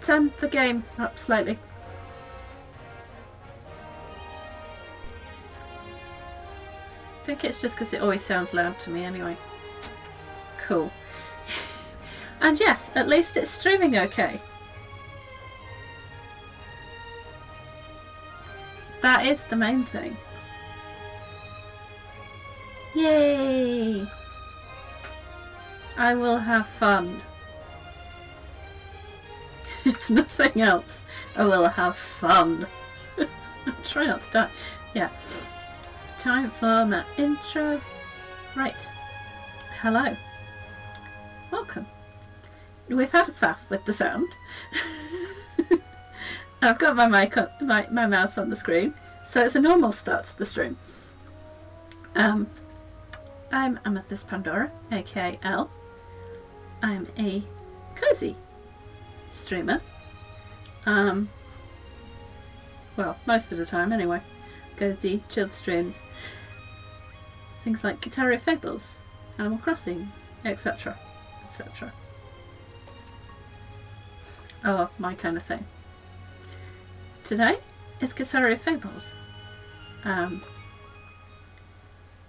Turn the game up slightly. I think it's just because it always sounds loud to me anyway. Cool. And yes, at least it's streaming okay. That is the main thing. Yay! I will have fun. If nothing else, I will have fun. Try not to die. Yeah. Time for my intro. Right. Hello. Welcome. We've had a faff with the sound. I've got my mic on, my mouse on the screen, so it's a normal start to the stream. I'm AmethystPandora, aka Elle. I'm a cozy streamer. Well, most of the time anyway. Cozy, chilled streams. Things like Kitaria Fables, Animal Crossing, etc. etc. Oh, my kind of thing. Today is Kitaria Fables. It's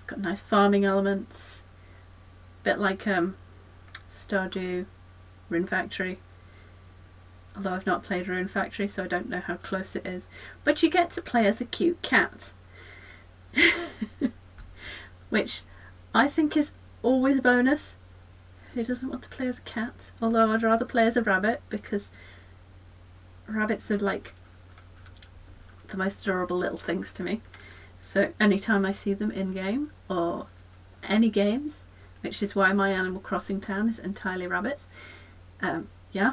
got nice farming elements, bit like Stardew, Rune Factory. Although I've not played Rune Factory, so I don't know how close it is. But you get to play as a cute cat. Which I think is always a bonus. Who doesn't want to play as a cat? Although I'd rather play as a rabbit, because rabbits are like the most adorable little things to me. So anytime I see them in game or any games, which is why my Animal Crossing town is entirely rabbits, yeah.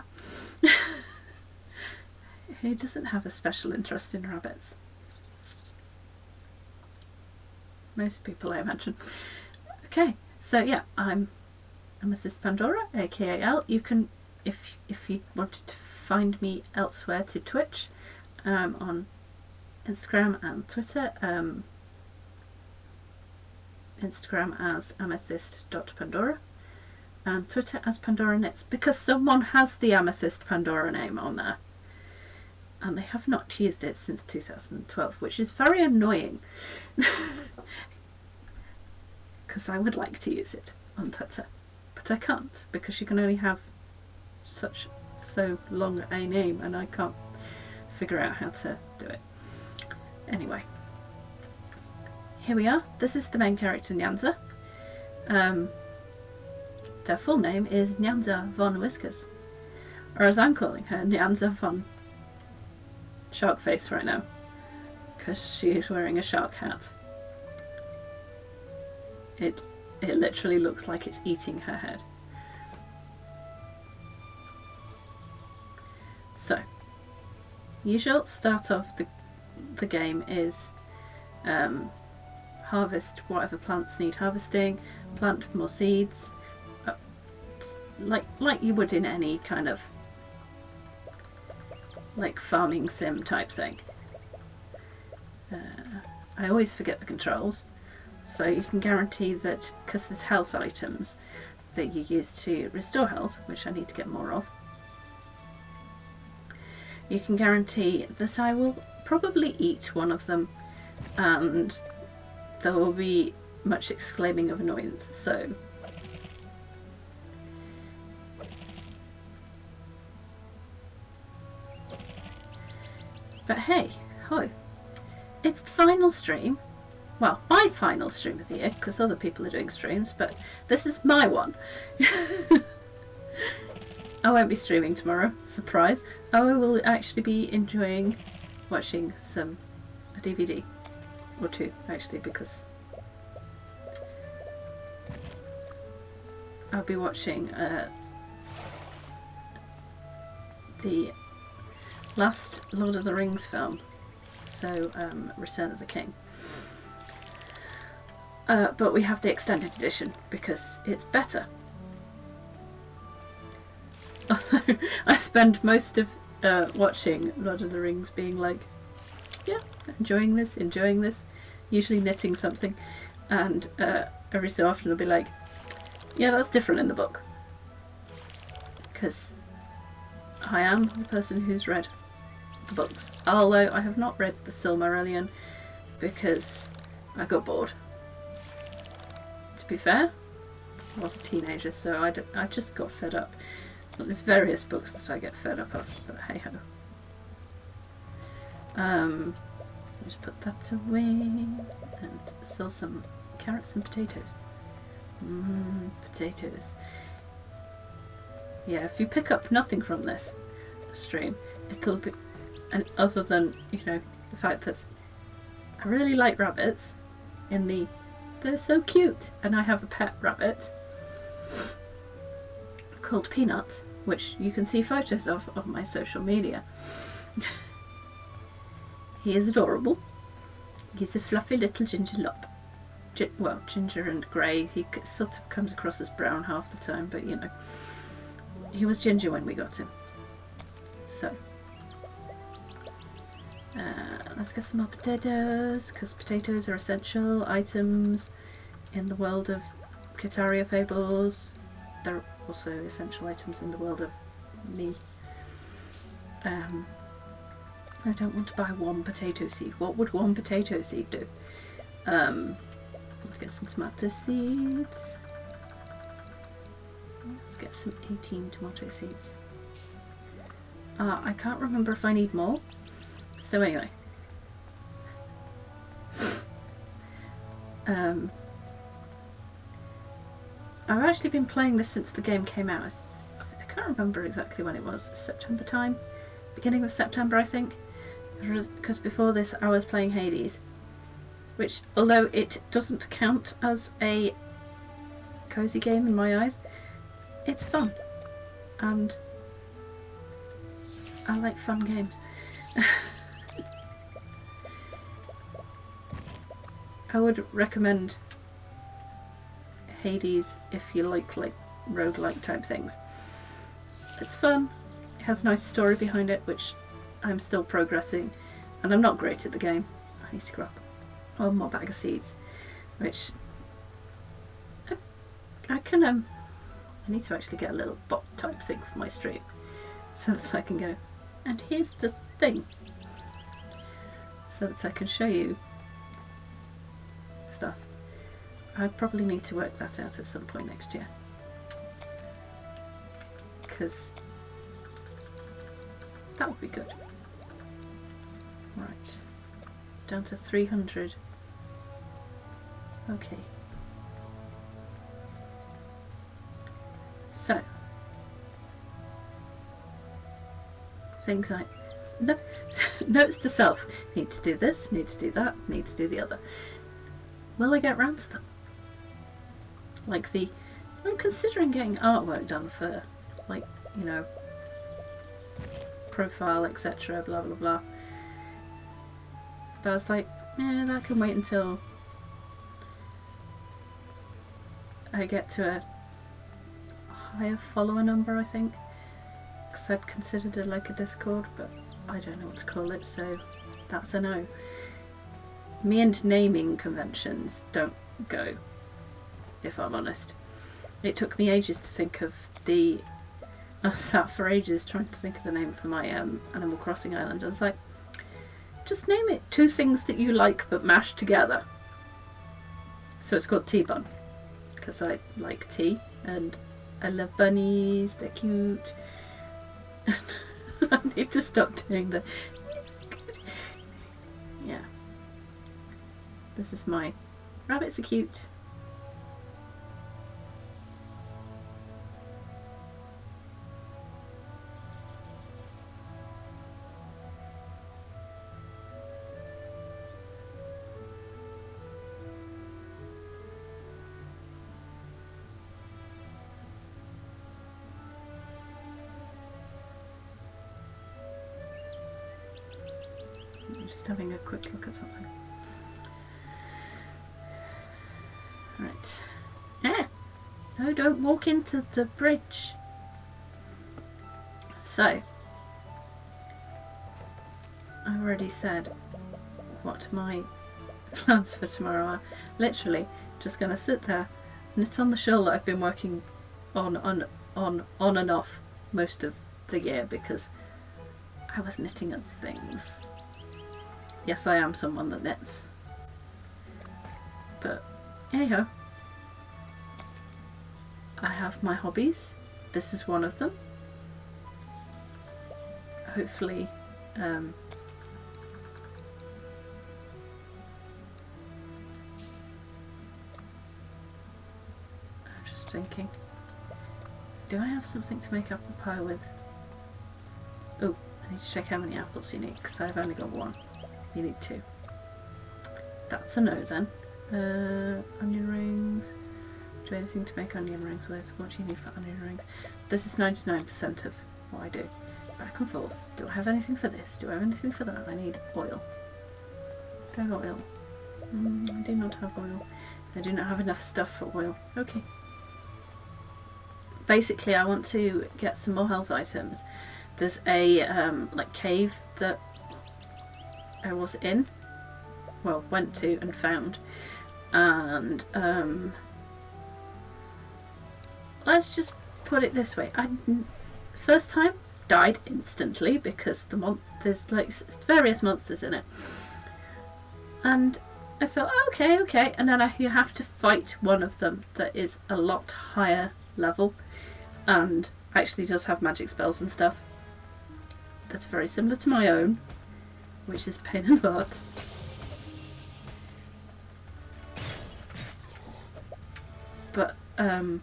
Who doesn't have a special interest in rabbits? Most people, I imagine. Okay, so yeah, I'm AmethystPandora, aka Elle. You can, if you wanted to find me elsewhere, to Twitch, on Instagram and Twitter. Instagram as amethyst.pandora and Twitter as Pandora Knits, because someone has the AmethystPandora name on there and they have not used it since 2012, which is very annoying. Because I would like to use it on Twitter, but I can't, because you can only have so long a name and I can't figure out how to do it. Anyway, here we are. This is the main character, Nyanza. Their full name is Nyanza Von Whiskers, or as I'm calling her, Nyanza Von Shark Face right now, because she is wearing a shark hat. It literally looks like it's eating her head. So, usual start of the game is harvest whatever plants need harvesting, plant more seeds, like you would in any kind of like farming sim type thing. I always forget the controls, so you can guarantee that, because there's health items that you use to restore health, which I need to get more of, you can guarantee that I will probably eat one of them and there will be much exclaiming of annoyance. So but hey, ho, it's the final stream. Well, my final stream of the year, because other people are doing streams, but this is my one. I won't be streaming tomorrow, surprise. I will actually be enjoying watching a DVD or two, actually, because I'll be watching the last Lord of the Rings film, so Return of the King. But we have the extended edition because it's better. Although I spend most of watching Lord of the Rings being like, yeah, enjoying this, usually knitting something, and every so often I'll be like, yeah, that's different in the book. Because I am the person who's read the books, although I have not read the Silmarillion because I got bored. To be fair, I was a teenager, so I just got fed up. Well, there's various books that I get fed up of, but hey ho. Just put that away and sell some carrots and potatoes. Potatoes. Yeah, if you pick up nothing from this stream, it'll be, and other than, you know, the fact that I really like rabbits they're so cute, and I have a pet rabbit called Peanut, which you can see photos of on my social media. He is adorable. He's a fluffy little ginger lop. Well, ginger and grey. He sort of comes across as brown half the time, but you know, he was ginger when we got him. So, let's get some more potatoes, because potatoes are essential items in the world of Kitaria Fables. They're also essential items in the world of me. I don't want to buy one potato seed. What would one potato seed do? Let's get some tomato seeds. Let's get some 18 tomato seeds. I can't remember if I need more. So anyway. I've actually been playing this since the game came out. I can't remember exactly when it was. September time? Beginning of September, I think. Because before this I was playing Hades, which, although it doesn't count as a cozy game in my eyes, it's fun, and I like fun games. I would recommend Hades if you like roguelike type things. It's fun, it has a nice story behind it, which I'm still progressing, and I'm not great at the game. I need to grab one more bag of seeds, which I can I need to actually get a little bot type thing for my stream so that I can go, and here's the thing, so that I can show you stuff. I probably need to work that out at some point next year, because that would be good. Right, down to 300. Okay. So, things like notes to self: need to do this, need to do that, need to do the other. Will I get round to them? Like I'm considering getting artwork done for, like, you know, profile, etc. Blah blah blah. But I was like, yeah, that can wait until I get to a higher follower number, I think. Because I'd considered it like a Discord, but I don't know what to call it, so that's a no. Me and naming conventions don't go, if I'm honest. It took me ages to think of I sat for ages trying to think of the name for my Animal Crossing island. I was like, just name it two things that you like but mashed together. So it's called Tea Bun, because I like tea and I love bunnies, they're cute. I need to stop doing the... Yeah. This is my... Rabbits are cute. Just having a quick look at something. Right. Ah! No, don't walk into the bridge. So, I already said what my plans for tomorrow are. Literally, just going to sit there, knit on the shawl that I've been working on and off most of the year because I was knitting other things. Yes, I am someone that knits. But anyhow, I have my hobbies. This is one of them. Hopefully, I'm just thinking, do I have something to make apple pie with? Oh, I need to check how many apples you need because I've only got one. You need 2. That's a no then. Onion rings. Do anything to make onion rings with. What do you need for onion rings? This is 99% of what I do. Back and forth. Do I have anything for this? Do I have anything for that? I need oil. Do I have oil? I do not have oil. I do not have enough stuff for oil. Okay. Basically, I want to get some more health items. There's a like cave that I was in. Well, went to and found. And let's just put it this way. First time died instantly because there's like various monsters in it, and I thought, oh, okay, and then you have to fight one of them that is a lot higher level and actually does have magic spells and stuff. That's very similar to my own, which is a pain in the butt. But the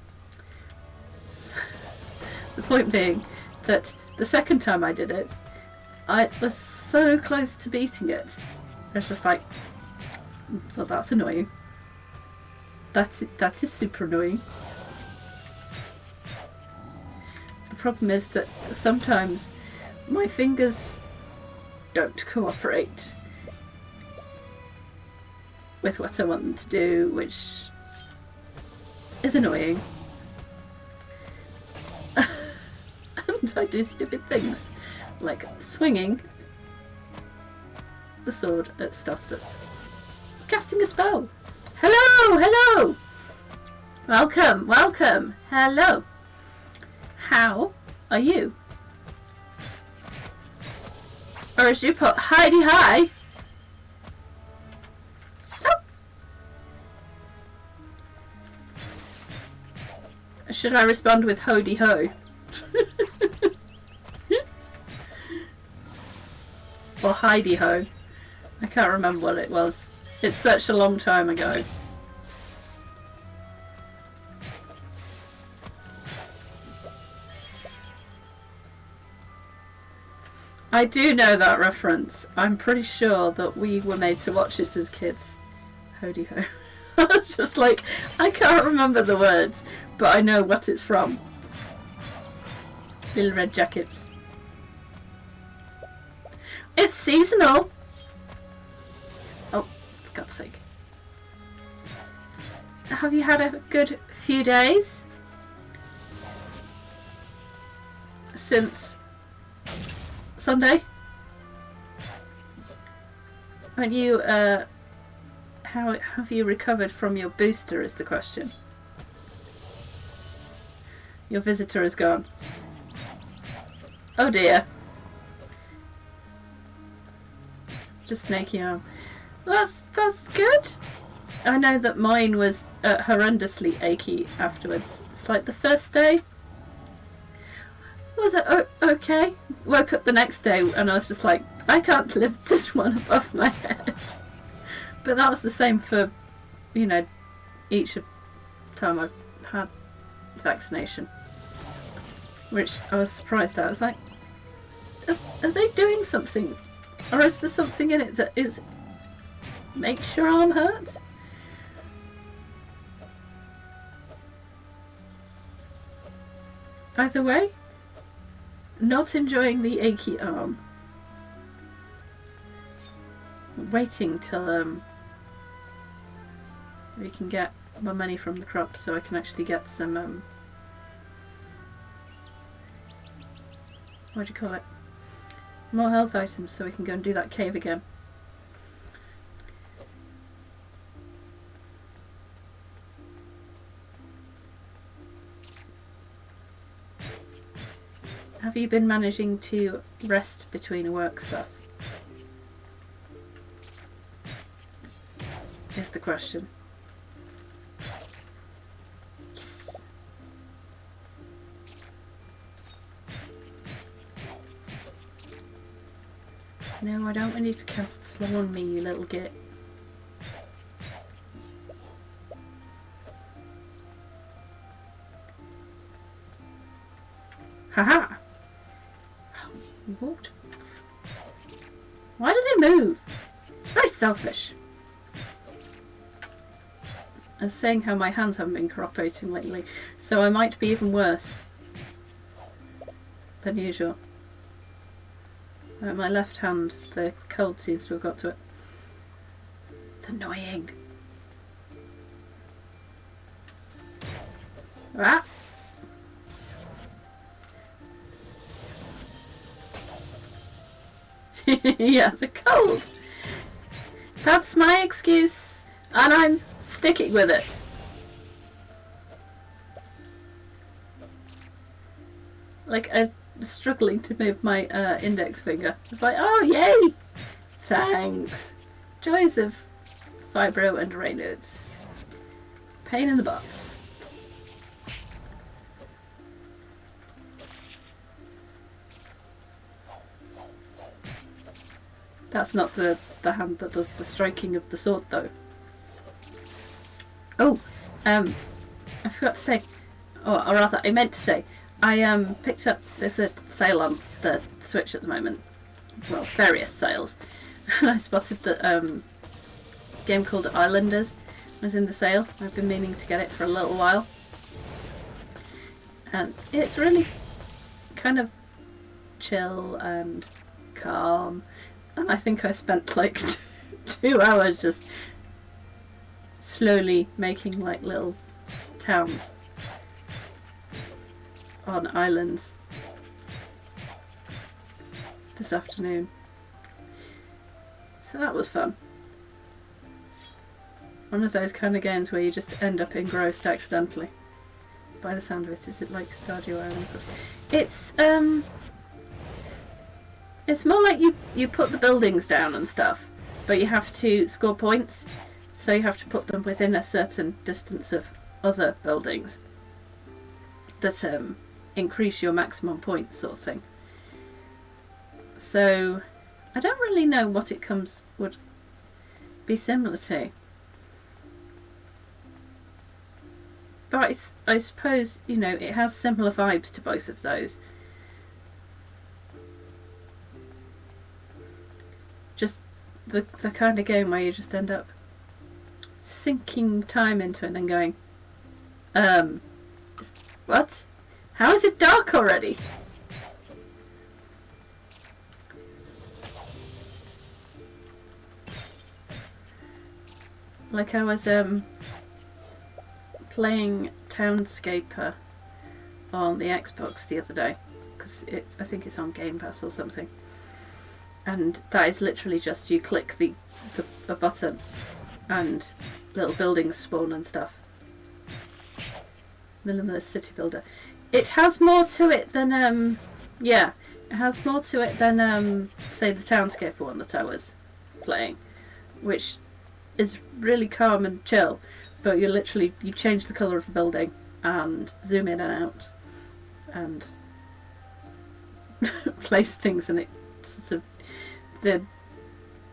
point being that the second time I did it, I was so close to beating it. I was just like, well, that's annoying. That is super annoying. The problem is that sometimes my fingers don't cooperate with what I want them to do, which is annoying. And I do stupid things like swinging the sword at stuff that... Casting a spell! Hello! Welcome! Hello! How are you? Or as you put, hidey hi! Oh. Should I respond with hoody ho? Or hidey ho? I can't remember what it was. It's such a long time ago. I do know that reference. I'm pretty sure that we were made to watch it as kids. Hoody ho. It's just like, I can't remember the words, but I know what it's from. Little red jackets. It's seasonal! Oh, for God's sake. Have you had a good few days? Since Sunday? Aren't you, how have you recovered from your booster is the question. Your visitor is gone. Oh dear. Just snaky arm. That's good. I know that mine was horrendously achy afterwards. It's like the first day. Was it okay? Woke up the next day and I was just like, I can't lift this one above my head. But that was the same for, you know, each time I had vaccination. Which I was surprised at. I was like, are they doing something? Or is there something in it that makes your arm hurt? Either way, not enjoying the achy arm. Waiting till we can get my money from the crops so I can actually get some what do you call it? More health items so we can go and do that cave again. Have you been managing to rest between work stuff? Is the question. Yes. No, I don't want you to cast slow on me, you little git. Haha! Oh, you walked. Why did it move? It's very selfish. I was saying how my hands haven't been cooperating lately, so I might be even worse than usual. My left hand, the cold seems to have got to it. It's annoying. Ah! Yeah, the cold. That's my excuse, and I'm sticking with it. Like, I'm struggling to move my index finger. It's like, oh, yay! Thanks. Joys of fibro and Raynaud's. Pain in the butts. That's not the hand that does the striking of the sword, though. Oh, I forgot to say, or rather, I meant to say, I picked up, there's a sale on the Switch at the moment. Well, various sales. And I spotted the game called Islanders was in the sale. I've been meaning to get it for a little while. And it's really kind of chill and calm. And I think I spent like 2 hours just slowly making like little towns on islands this afternoon. So that was fun. One of those kind of games where you just end up engrossed accidentally. By the sound of it, is it like Stardew Valley? It's more like you put the buildings down and stuff, but you have to score points, so you have to put them within a certain distance of other buildings that increase your maximum points, sort of thing. So I don't really know what it would be similar to, but I suppose, you know, it has similar vibes to both of those. Just the kind of game where you just end up sinking time into it and then going, what? How is it dark already? Like I was playing Townscaper on the Xbox the other day, because I think it's on Game Pass or something. And that is literally just you click a button and little buildings spawn and stuff. Minimalist city builder. It has more to it than it has more to it than say the Townscaper one that I was playing, which is really calm and chill. But you change the colour of the building and zoom in and out and place things, and it sort of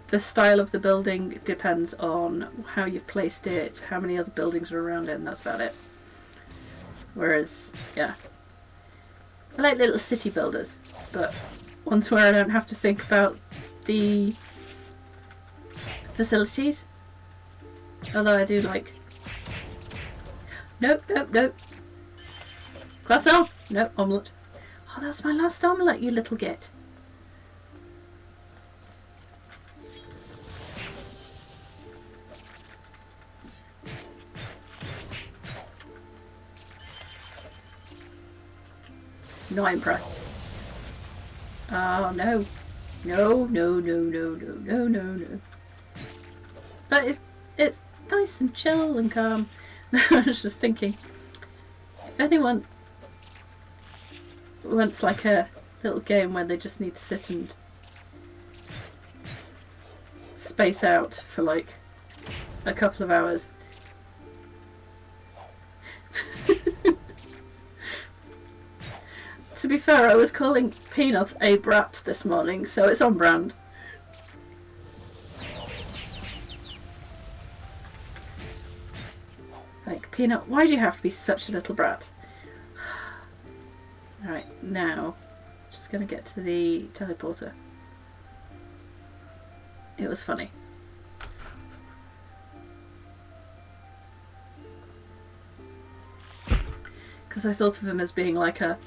the style of the building depends on how you've placed it, how many other buildings are around it, and that's about it. Whereas, yeah, I like little city builders, but ones where I don't have to think about the facilities. Although I do like... Nope. Croissant! Nope, omelette. Oh, that's my last omelette, you little git. Not impressed. Oh, no. No. But it's nice and chill and calm. I was just thinking, if anyone wants like a little game where they just need to sit and space out for like a couple of hours. To be fair, I was calling Peanut a brat this morning, so it's on brand. Like, Peanut, why do you have to be such a little brat? Alright, now, just gonna get to the teleporter. It was funny. Because I thought of him as being like a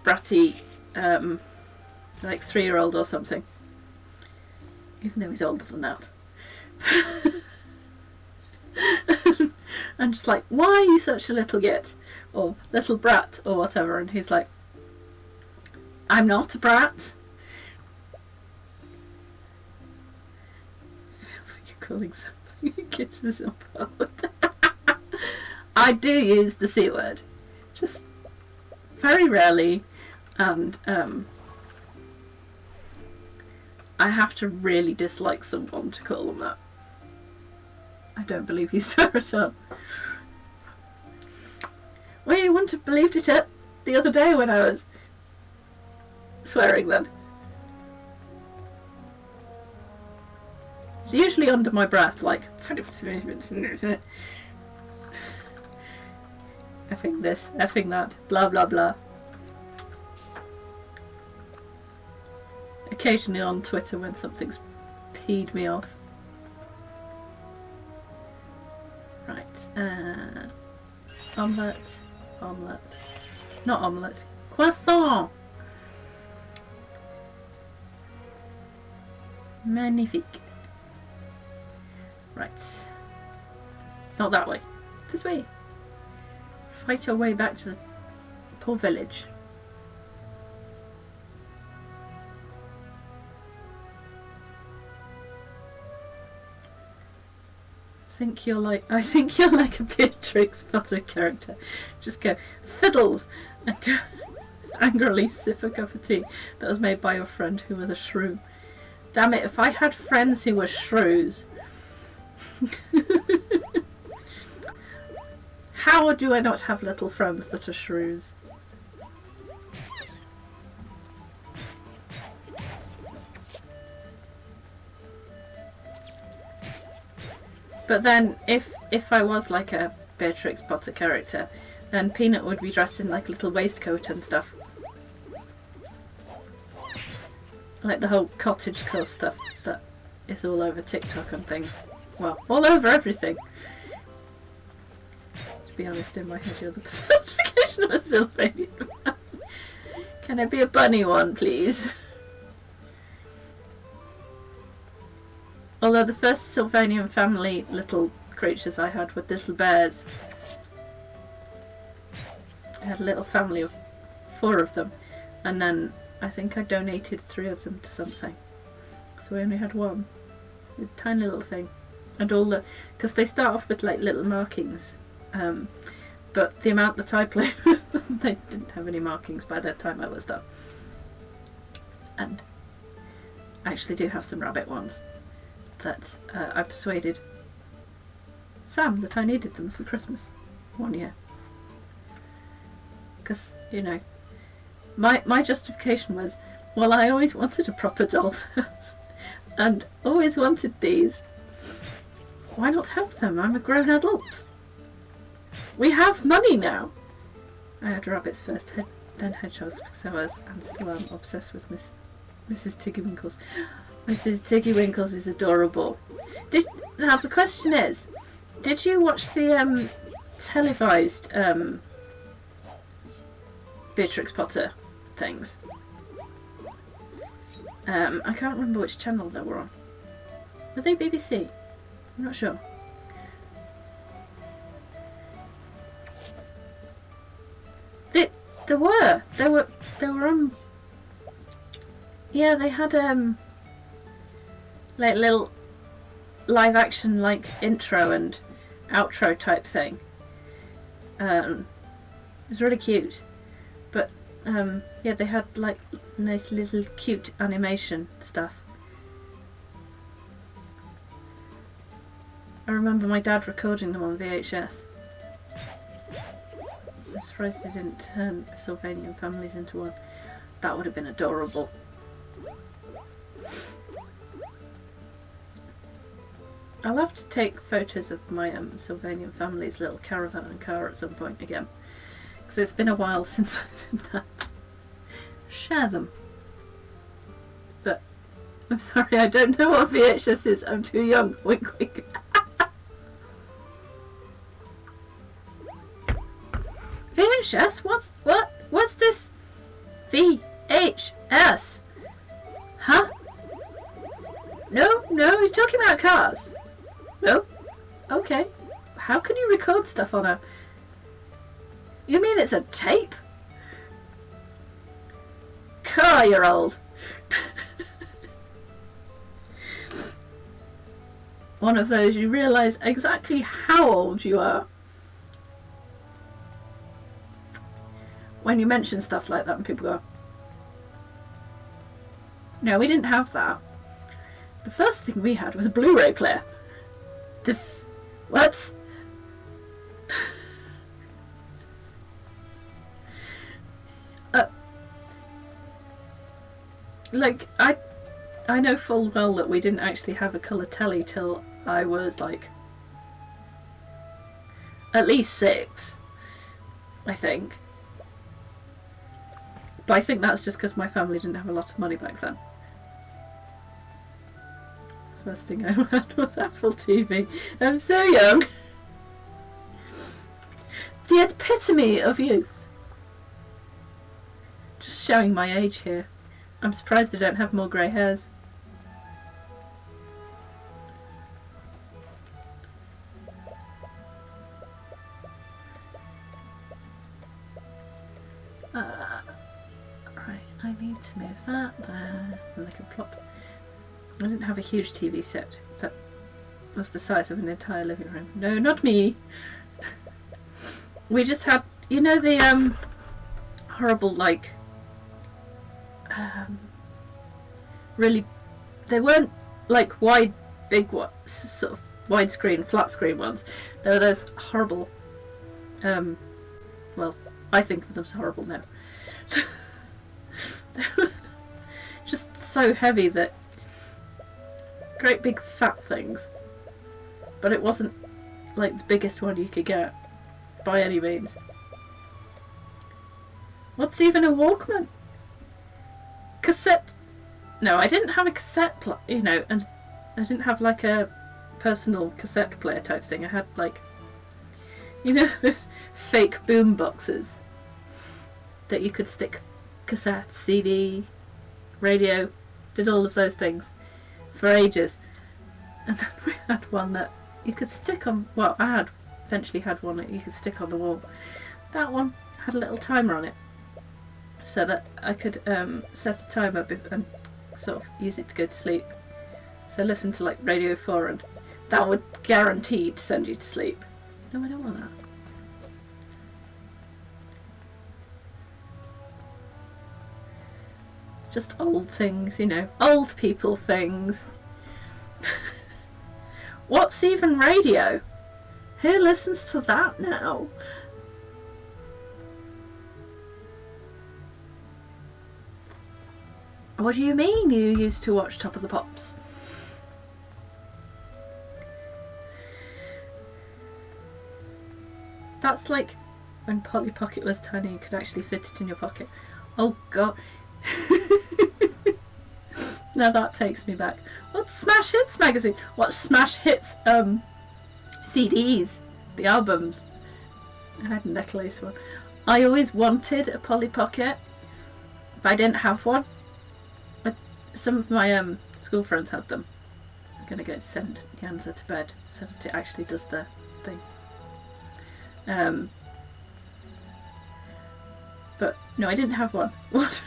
bratty, like 3-year-old or something. Even though he's older than that. I'm just like, why are you such a little git? Or little brat, or whatever. And he's like, I'm not a brat. Sounds like you're calling something a kitten as a pod. I do use the C word. Just very rarely. And I have to really dislike someone to call them that. I don't believe you, sir, at all. Well, you wouldn't have believed it the other day when I was swearing then. It's usually under my breath, like effing this, effing that, blah blah blah. Occasionally on Twitter when something's peed me off. Right, omelette, omelette, not omelette, croissant! Magnifique. Right, not that way, this way. Fight our way back to the poor village. I think you're like a Beatrix Potter character. Just go fiddles and go angrily sip a cup of tea that was made by your friend who was a shrew. Damn it! If I had friends who were shrews, how do I not have little friends that are shrews? But then, if I was like a Beatrix Potter character, then Peanut would be dressed in like a little waistcoat and stuff. Like the whole cottagecore stuff that is all over TikTok and things. Well, all over everything. To be honest, in my head you're the personification of a Sylvanian man. Can I be a bunny one, please? Although the first Sylvanian family little creatures I had were little bears. I had a little family of 4 of them, and then I think I donated 3 of them to something. So we only had 1. It's a tiny little thing. And all the... because they start off with like little markings. But the amount that I played with them, they didn't have any markings by the time I was done. And I actually do have some rabbit ones that I persuaded Sam that I needed them for Christmas 1 year. Because, you know, my justification was, well, I always wanted a proper doll's house and always wanted these. Why not have them? I'm a grown adult. We have money now. I had rabbits first, then hedgehogs, because I was, and still am, obsessed with Mrs. Tiggywinkles. Mrs. Tiggywinkles is adorable. Now the question is, did you watch the televised Beatrix Potter things? I can't remember which channel they were on. Were they BBC? I'm not sure. They were on. Yeah, they had like little live action like intro and outro type thing. It was really cute, but Yeah, they had like nice little cute animation stuff. I remember my dad recording them on VHS. I'm surprised they didn't turn Sylvanian Families into one. That would have been adorable. I'll have to take photos of my Sylvanian Family's little caravan and car at some point again. Because it's been a while since I did that. Share them. But I'm sorry, I don't know what VHS is. I'm too young. Wink wink. VHS? What's this? VHS? Huh? No, he's talking about cars. No? Okay. How can you record stuff on a... You mean it's a tape? Car, you're old. One of those you realise exactly how old you are when you mention stuff like that and people go, no, we didn't have that. The first thing we had was a Blu-ray player. What? Like, I know full well that we didn't actually have a colour telly till I was like at least 6, I think. But I think that's just because my family didn't have a lot of money back then. First thing I had was Apple TV. I'm so young. The epitome of youth. Just showing my age here. I'm surprised I don't have more grey hairs. Right, I need to move that there, and I can plop. I didn't have a huge TV set. That was the size of an entire living room. No, not me. We just had, you know, the horrible, like, really, they weren't like wide, big ones, sort of widescreen, flat screen ones. They were those horrible, well, I think of them as horrible now. They were just so heavy that, great big fat things, but it wasn't like the biggest one you could get by any means. What's even a Walkman? Cassette? No, I didn't have a cassette you know, and I didn't have like a personal cassette player type thing. I had like, you know, those fake boom boxes that you could stick cassette, CD, radio, did all of those things for ages. And then we had one that you could stick on, well, I eventually had one that you could stick on the wall. That one had a little timer on it, so that I could set a timer and sort of use it to go to sleep. So listen to like Radio 4 and that would guarantee to send you to sleep. No, I don't want that. Just old things, you know, old people things. What's even radio? Who listens to that now? What do you mean you used to watch Top of the Pops? That's like when Polly Pocket was tiny, you could actually fit it in your pocket. Oh god. Now that takes me back. What's Smash Hits magazine? What's Smash Hits CDs? The albums. I had a necklace one. I always wanted a Polly Pocket, but I didn't have one. Some of my school friends had them. I'm gonna go send Nyanza to bed so that it actually does the thing. But no, I didn't have one. What's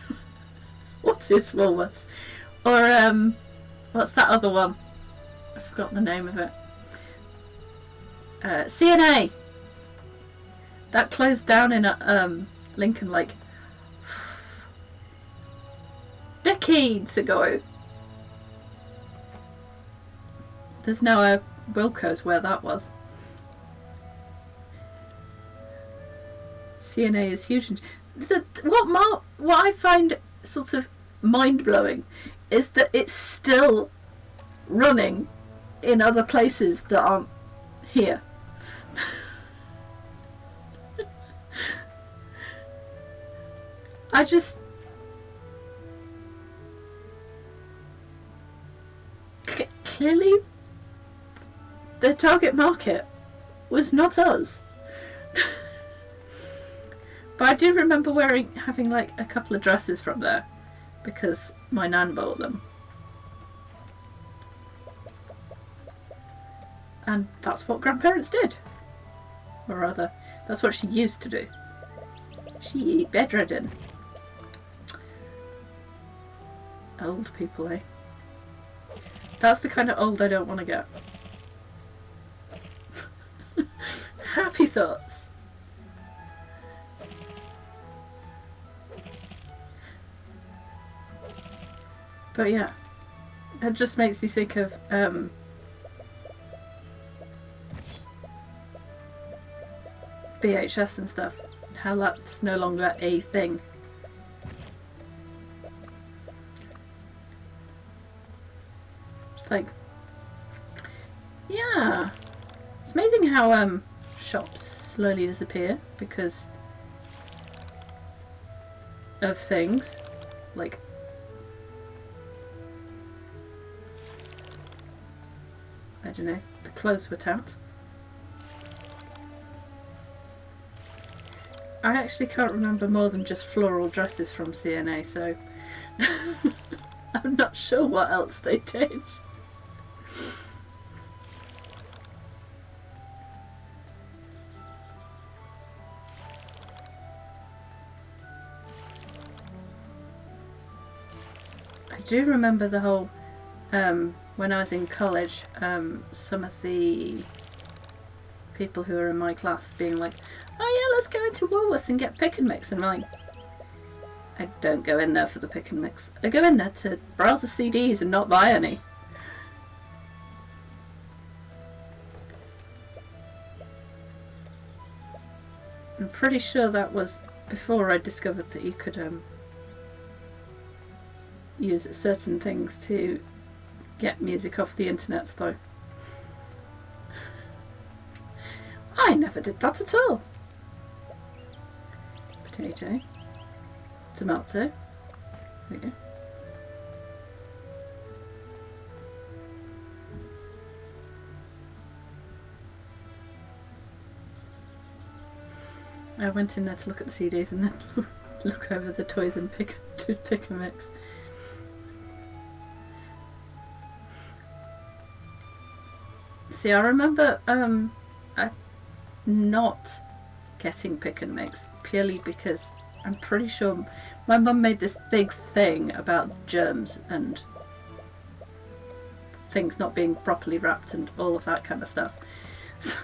his Woolworths? Or what's that other one? I forgot the name of it. CNA. That closed down in Lincoln like decades ago. There's now a Wilco's where that was. CNA is huge. What I find sort of mind-blowing is that it's still running in other places that aren't here. I just... Clearly, the target market was not us. But I do remember having like a couple of dresses from there because my nan bought them. And that's what grandparents did. Or rather, that's what she used to do. She bedridden. Old people, eh? That's the kind of old I don't want to get. Happy thoughts. But yeah, it just makes me think of VHS and stuff. How that's no longer a thing. It's like, yeah, it's amazing how shops slowly disappear because of things like I don't know, the clothes were tapped. I actually can't remember more than just floral dresses from CNA, so I'm not sure what else they did. I do remember the whole when I was in college, some of the people who were in my class being like, oh yeah, let's go into Woolworths and get pick and mix. And I'm like, I don't go in there for the pick and mix. I go in there to browse the CDs and not buy any. I'm pretty sure that was before I discovered that you could use certain things to get music off the internet, though. I never did that at all. Potato. Tomato. There we go. I went in there to look at the CDs and then look over the toys and pick and mix. See, I remember not getting pick and mix purely because I'm pretty sure my mum made this big thing about germs and things not being properly wrapped and all of that kind of stuff. So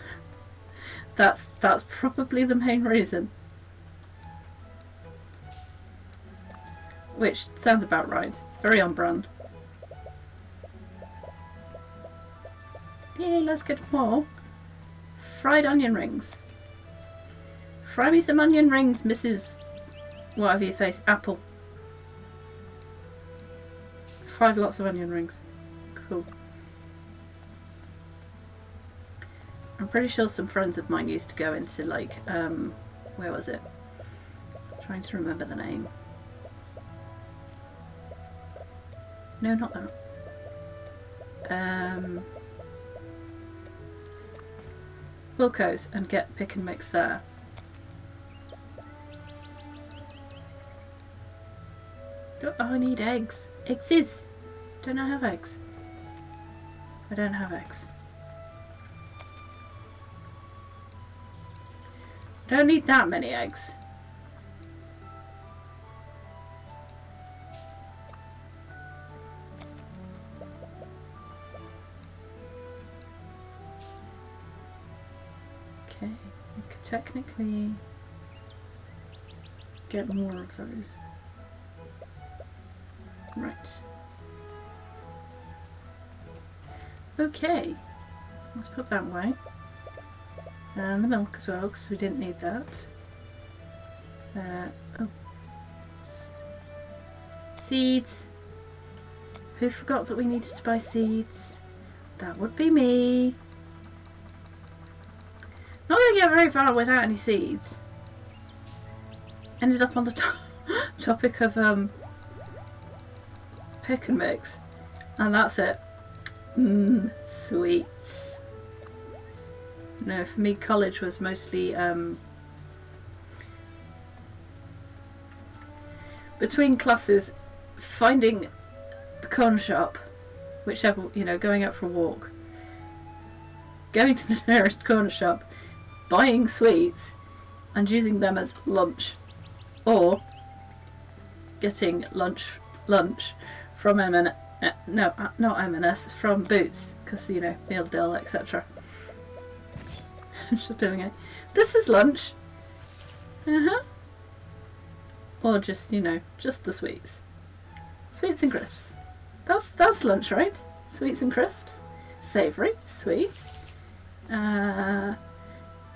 that's probably the main reason. Which sounds about right. Very on brand. Yay, let's get more fried onion rings. Fry me some onion rings, Mrs. Whatever your face, Apple. 5 lots of onion rings. Cool. I'm pretty sure some friends of mine used to go into like, where was it? I'm trying to remember the name. No, not that. Wilco's and get pick and mix there. Oh, I need eggs. Eggs. Don't I have eggs? I don't have eggs. Don't need that many eggs. Okay, we could technically get more of those. Right. Okay. Let's put that away. And the milk as well, because we didn't need that. Oh. Seeds. Who forgot that we needed to buy seeds? That would be me. Not going to get very far without any seeds. Ended up on the topic of pick and mix. And that's it. Sweets. No, for me college was mostly between classes finding the corner shop, whichever, you know, going out for a walk, going to the nearest corner shop, buying sweets and using them as lunch, or getting lunch from not M&S, from Boots, because, you know, meal deal, etc. Just doing it. This is lunch. Or just, you know, just the sweets. Sweets and crisps. That's lunch, right? Sweets and crisps. Savoury, sweet.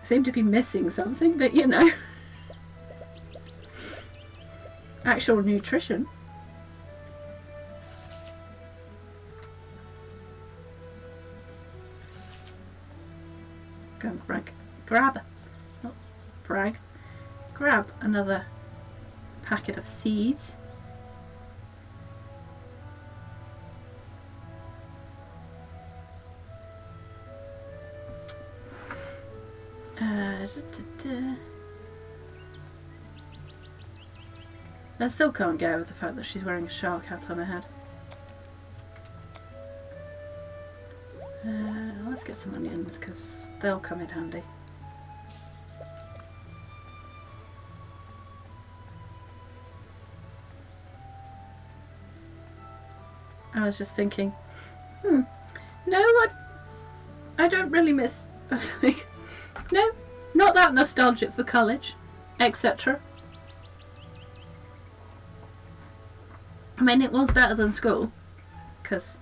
Seem to be missing something, but you know. Actual nutrition. Go and grab another packet of seeds. I still can't get over the fact that she's wearing a shark hat on her head. Let's get some onions because they'll come in handy. I was just thinking, no, I don't really miss. I was like, no, not that nostalgic for college, etc. I mean, it was better than school, because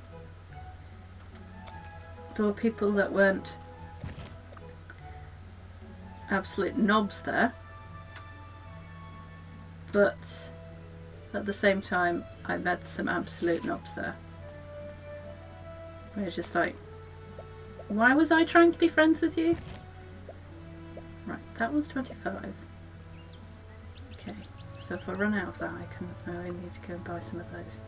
there were people that weren't absolute knobs there, but at the same time I met some absolute knobs there. It was just like, why was I trying to be friends with you? Right, that was 25. Okay, so if I run out of that I need to go and buy some of those.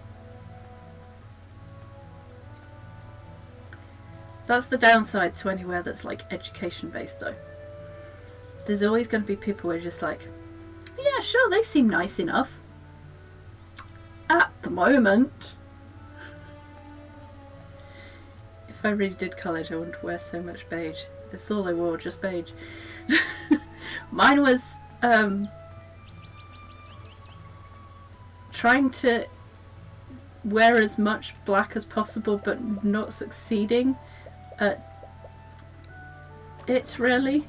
That's the downside to anywhere that's like education based though. There's always going to be people who are just like, yeah, sure, they seem nice enough. At the moment. If I really did college, I wouldn't wear so much beige. That's all I wore, just beige. Mine was trying to wear as much black as possible, but not succeeding at it really.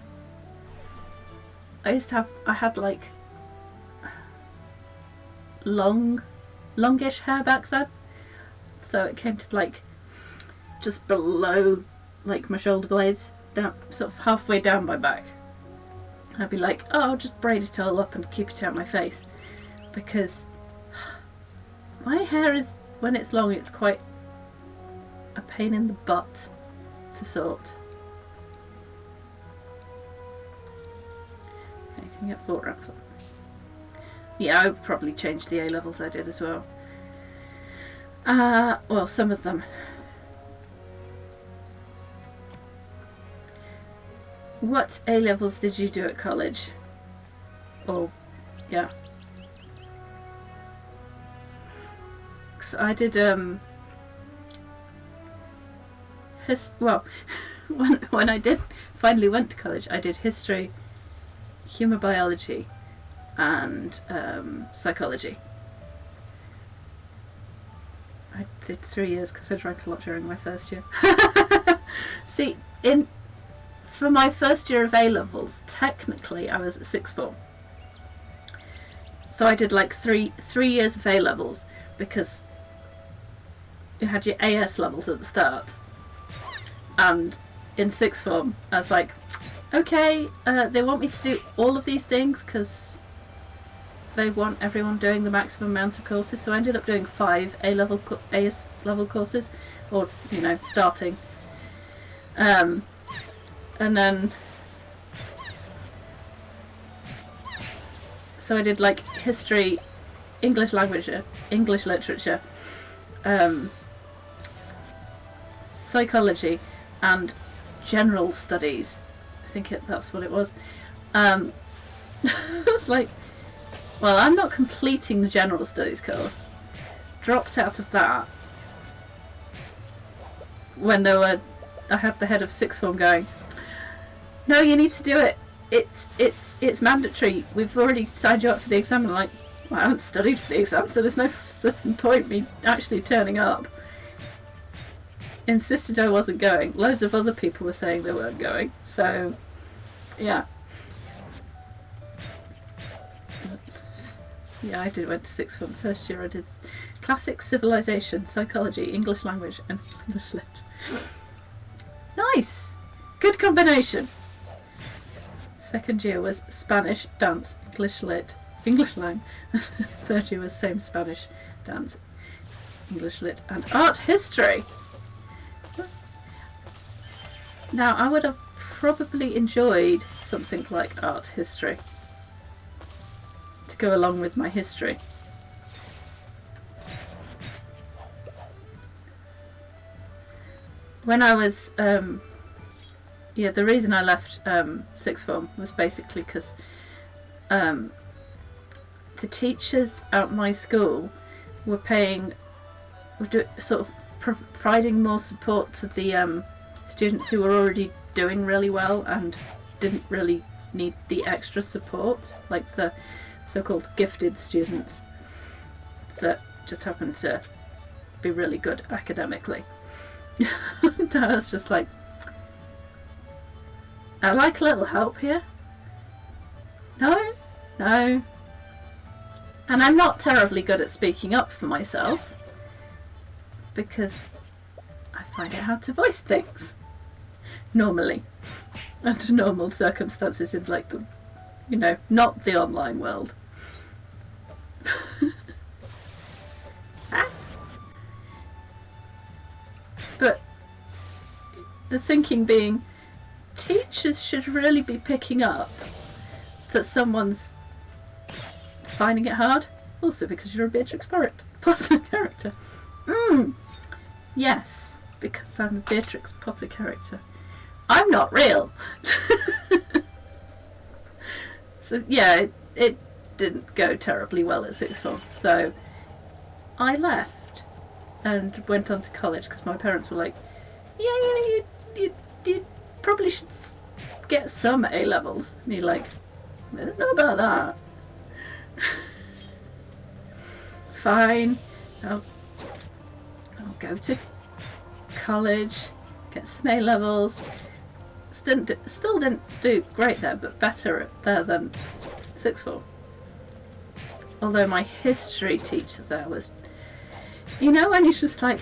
I had like longish hair back then, so it came to like just below like my shoulder blades, down sort of halfway down my back. I'd be like, oh, I'll just braid it all up and keep it out my face, because my hair is, when it's long, it's quite a pain in the butt to sort. Okay, can you get 4 wraps on? Yeah, I would probably change the A levels I did as well. Well, some of them. What A levels did you do at college? Oh, yeah. 'Cause I did well, when I did finally went to college, I did history, human biology, and psychology. I did 3 years because I drank a lot during my first year. See, for my first year of A levels, technically I was at 6th form. So I did like three years of A levels, because you had your AS levels at the start, and in sixth form I was like, okay, they want me to do all of these things because they want everyone doing the maximum amount of courses, so I ended up doing 5 AS level courses, or starting, and then so I did like history, English language, English literature, psychology, and general studies. I think that's what it was. It's like, well, I'm not completing the general studies course. Dropped out of that when I had the head of sixth form going, no, you need to do it. It's mandatory. We've already signed you up for the exam. And I'm like, well, I haven't studied for the exam, so there's no flipping point me actually turning up. Insisted I wasn't going. Loads of other people were saying they weren't going. So, yeah. Yeah, I went to sixth form. First year I did classic civilization, psychology, English language, and English literature. Nice! Good combination. Second year was Spanish, dance, English lit, English lang. Third year was same Spanish, dance, English lit, and art history. Now, I would have probably enjoyed something like art history to go along with my history. When I was, the reason I left sixth form was basically because the teachers at my school were providing more support to the students who were already doing really well and didn't really need the extra support, like the so-called gifted students that just happened to be really good academically. I was just like, I like a little help here. No. And I'm not terribly good at speaking up for myself because I find it hard to voice things normally under normal circumstances in like the, not the online world. But the thinking being, teachers should really be picking up that someone's finding it hard. Also because you're a Beatrix Potter character. Yes, because I'm a Beatrix Potter character. I'm not real. So yeah, it didn't go terribly well at sixth form. So I left and went on to college because my parents were like, yeah, you probably should get some A levels. And you're like, I don't know about that. Fine, I'll go to college, get some A levels. Still didn't do great there, but better there than sixth form. Although my history teacher there was, when he's just like,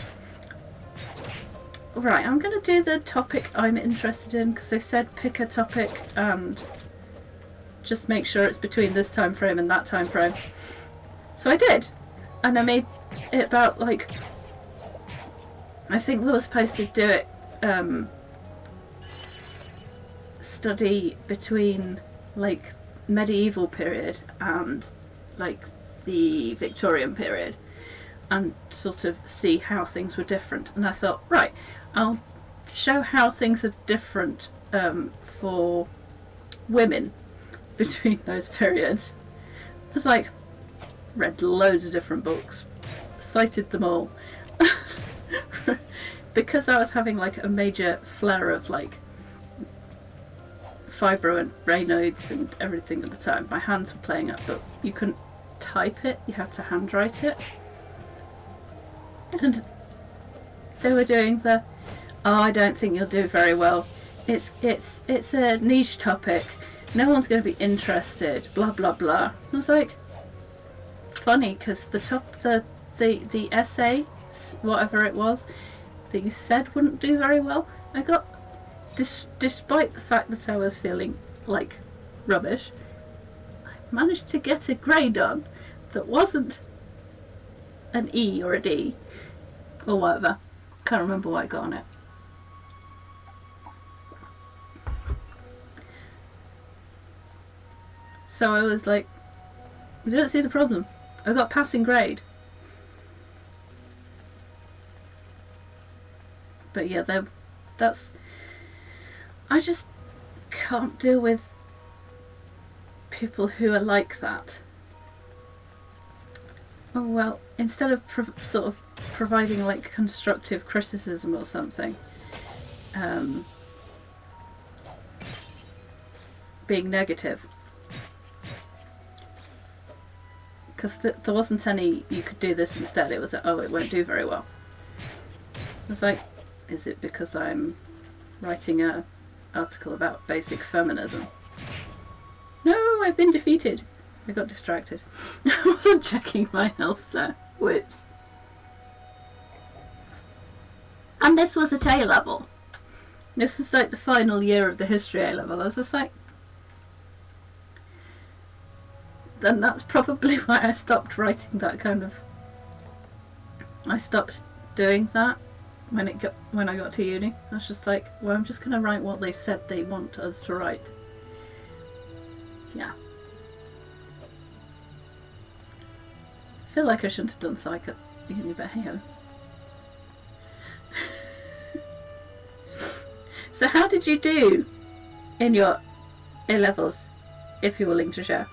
right, I'm going to do the topic I'm interested in because they've said pick a topic and just make sure it's between this time frame and that time frame. So I did, and I made it about like, I think we were supposed to do it, study between like medieval period and like the Victorian period and sort of see how things were different. And I thought, right, I'll show how things are different for women between those periods. I was like, read loads of different books, cited them all. Because I was having like a major flare of like fibro and Raynaud's and everything at the time, my hands were playing up, but you couldn't type it, you had to handwrite it. And they were doing the, I don't think you'll do very well. It's a niche topic. No one's going to be interested. Blah blah blah. I was like, funny because the essay whatever it was that you said wouldn't do very well, I got, despite the fact that I was feeling like rubbish, I managed to get a grade on that wasn't an E or a D or whatever. Can't remember what I got on it. So I was like, I don't see the problem. I got passing grade. But yeah, that's... I just can't deal with people who are like that. Oh well, instead of sort of providing like constructive criticism or something, being negative. Because there wasn't any, you could do this instead. It was, oh, it won't do very well. I was like, is it because I'm writing an article about basic feminism? No, I've been defeated. I got distracted. I wasn't checking my health there. Whoops. And this was at A level. This was like the final year of the history A level. I was just like, then that's probably why I stopped writing that kind of... I stopped doing that when I got to uni. I was just like, well, I'm just going to write what they've said they want us to write. Yeah. I feel like I shouldn't have done psych at uni, but hey-ho. So how did you do in your A-levels, if you're willing to share?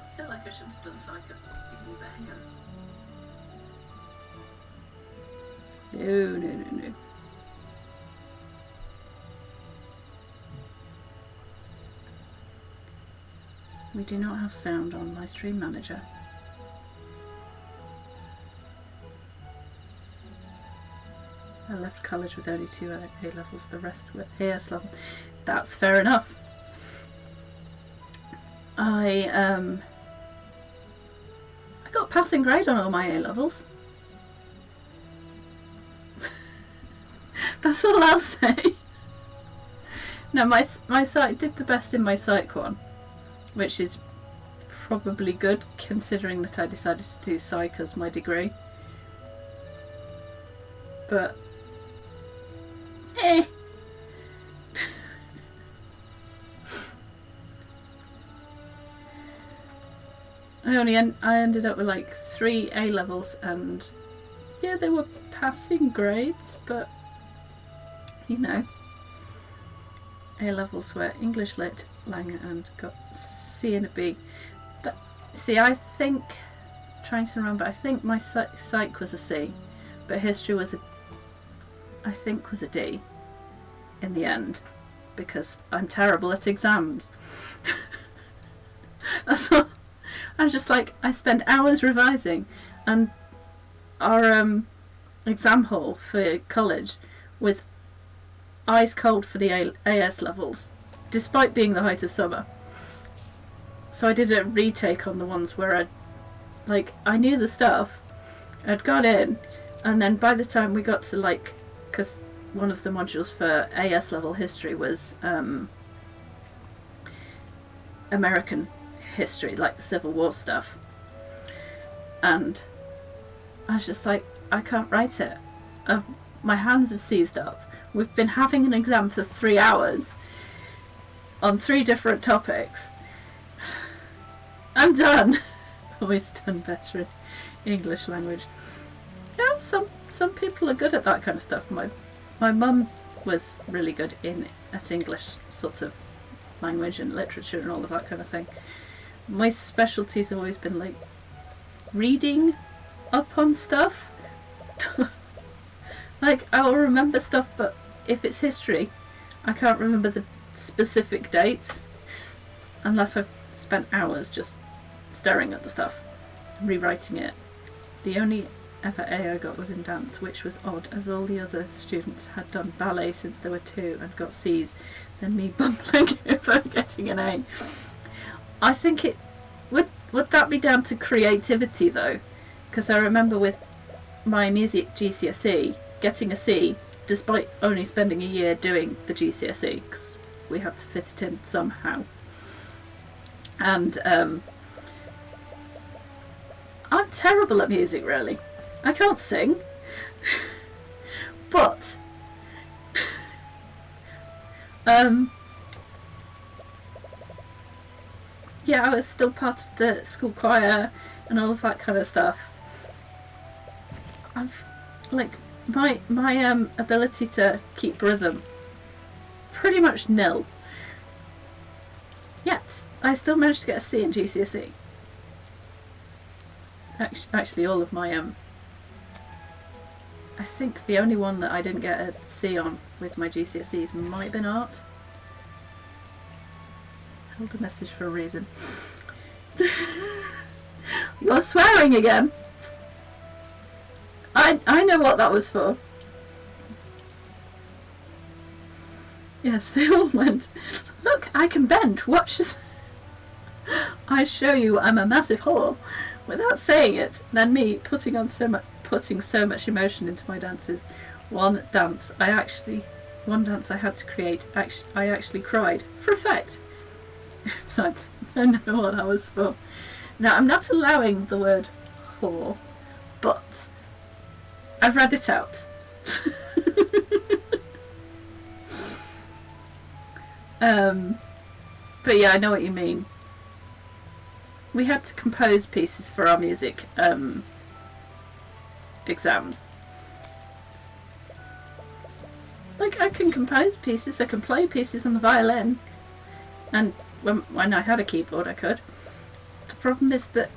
I feel like I shouldn't have done psych at uni, but hey-ho. No. We do not have sound on my stream manager. I left college with only 2 A-levels, the rest were AS level. That's fair enough. I got passing grade on all my A-levels. That's all I'll say. No, my psych did the best in my psych one, which is probably good considering that I decided to do psych as my degree. But I I ended up with like 3 A-levels, and yeah, they were passing grades, but you know, A-levels were English Lit, Lang, and got C and a B. But see, I think, trying to remember, I think my psych was a C, but history was I think was a D in the end, because I'm terrible at exams. That's all. I was just like, I spent hours revising, and our exam hall for college was ice cold for the AS levels, despite being the height of summer. So I did a retake on the ones where I knew the stuff, I'd got in, and then by the time we got to because one of the modules for AS level history was American history, like Civil War stuff, and I was just like, I can't write it. My hands have seized up. We've been having an exam for 3 hours on 3 different topics. I'm done. Always done better in English language. Yeah, some people are good at that kind of stuff. My mum was really good at English sort of language and literature and all of that kind of thing. My specialties have always been like reading up on stuff. Like, I will remember stuff, but if it's history, I can't remember the specific dates unless I've spent hours just staring at the stuff, rewriting it. The only ever A I got was in dance, which was odd, as all the other students had done ballet since they were 2 and got C's, then me bumbling over getting an A. I think it would that be down to creativity though, because I remember with my music GCSE getting a C despite only spending a year doing the GCSE because we had to fit it in somehow. And I'm terrible at music, really. I can't sing. But yeah, I was still part of the school choir and all of that kind of stuff. I've like my ability to keep rhythm pretty much nil. Yet I still managed to get a C in GCSE. Actually, all of my I think the only one that I didn't get a C on with my GCSEs might have been art. Held a message for a reason. You're swearing again. I know what that was for. Yes, they all went, look, I can bend, watch as I show you I'm a massive whore, without saying it, then me putting so much emotion into my dances. One dance I had to create, I actually cried, for effect. So I know what that was for. Now, I'm not allowing the word whore, but I've read it out. But yeah, I know what you mean. We had to compose pieces for our music exams. Like, I can compose pieces, I can play pieces on the violin, and when I had a keyboard I could. The problem is that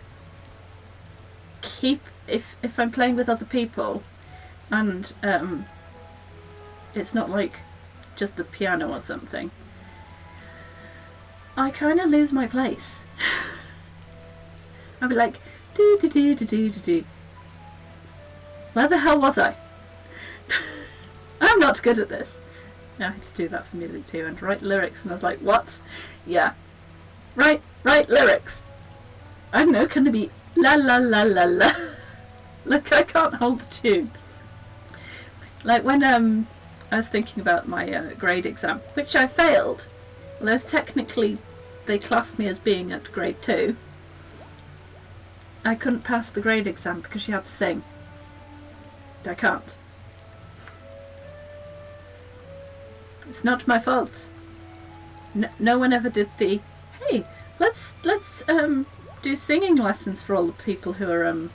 if I'm playing with other people and it's not like just the piano or something, I kind of lose my place. I'll be like, do do do do do do do. Where the hell was I? I'm not good at this. I had to do that for music too, and write lyrics, and I was like, what? Yeah. Write lyrics. I don't know, can it be la la la la la? Look, I can't hold a tune. Like when I was thinking about my grade exam, which I failed. Well, as technically they classed me as being at grade 2. I couldn't pass the grade exam because she had to sing. I can't. It's not my fault. No one ever did the, hey, let's do singing lessons for all the people who are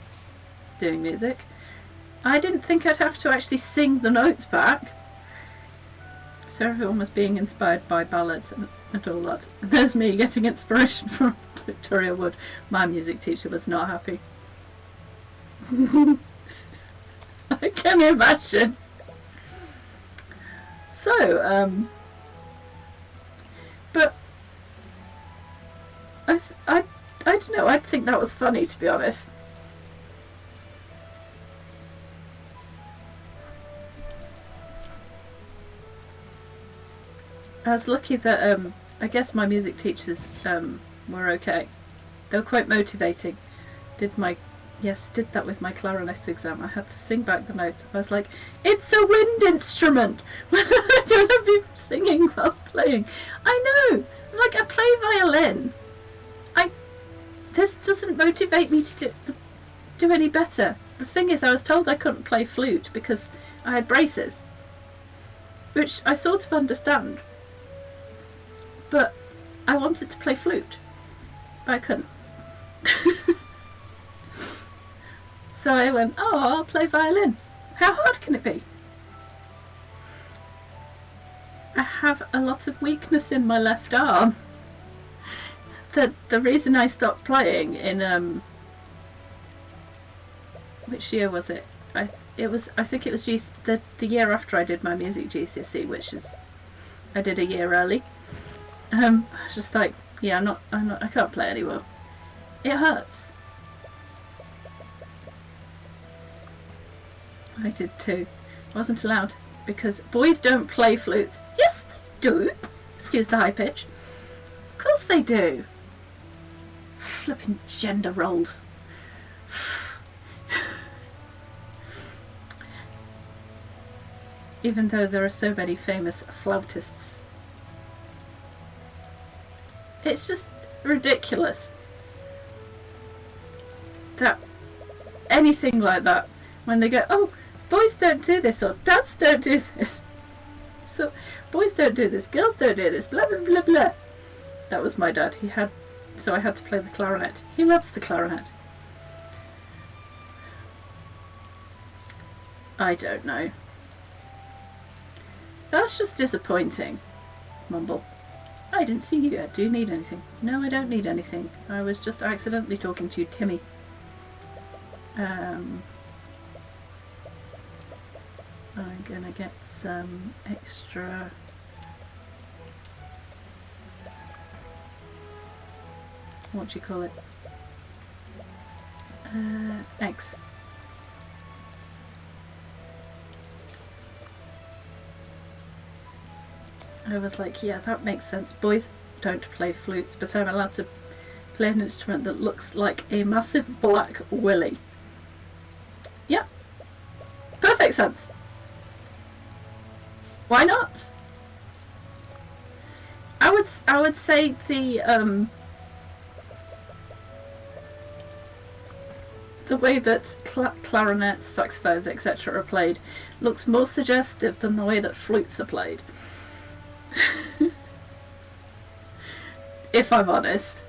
doing music. I didn't think I'd have to actually sing the notes back. So everyone was being inspired by ballads and all that. And there's me getting inspiration from Victoria Wood. My music teacher was not happy. I can imagine. So, but I don't know, I'd think that was funny, to be honest. I was lucky that I guess my music teachers were okay. They were quite motivating. Did that with my clarinet exam. I had to sing back the notes. I was like, it's a wind instrument! When am I going to be singing while playing? I know! Like, I play violin. This doesn't motivate me to do any better. The thing is, I was told I couldn't play flute because I had braces. Which I sort of understand. But I wanted to play flute. But I couldn't. So I went, oh, I'll play violin. How hard can it be? I have a lot of weakness in my left arm. The reason I stopped playing in which year was it? I think it was the year after I did my music GCSE, which is I did a year early. I was just like, yeah, I can't play anymore. It hurts. I did too. I wasn't allowed because boys don't play flutes. Yes, they do. Excuse the high pitch. Of course they do. Flipping gender roles. Even though there are so many famous flautists. It's just ridiculous that anything like that, when they go, oh, boys don't do this, or dads don't do this, so boys don't do this, girls don't do this, blah blah blah blah. That was my dad. So I had to play the clarinet. He loves the clarinet. I don't know. That's just disappointing. Mumble. I didn't see you yet. Do you need anything? No, I don't need anything. I was just accidentally talking to you, Timmy. I'm gonna get some extra... what do you call it? Eggs. I was like, yeah, that makes sense. Boys don't play flutes, but I'm allowed to play an instrument that looks like a massive black willy. Yep. Perfect sense. Why not? I would say the way that clarinets, saxophones, etc. are played looks more suggestive than the way that flutes are played. If I'm honest.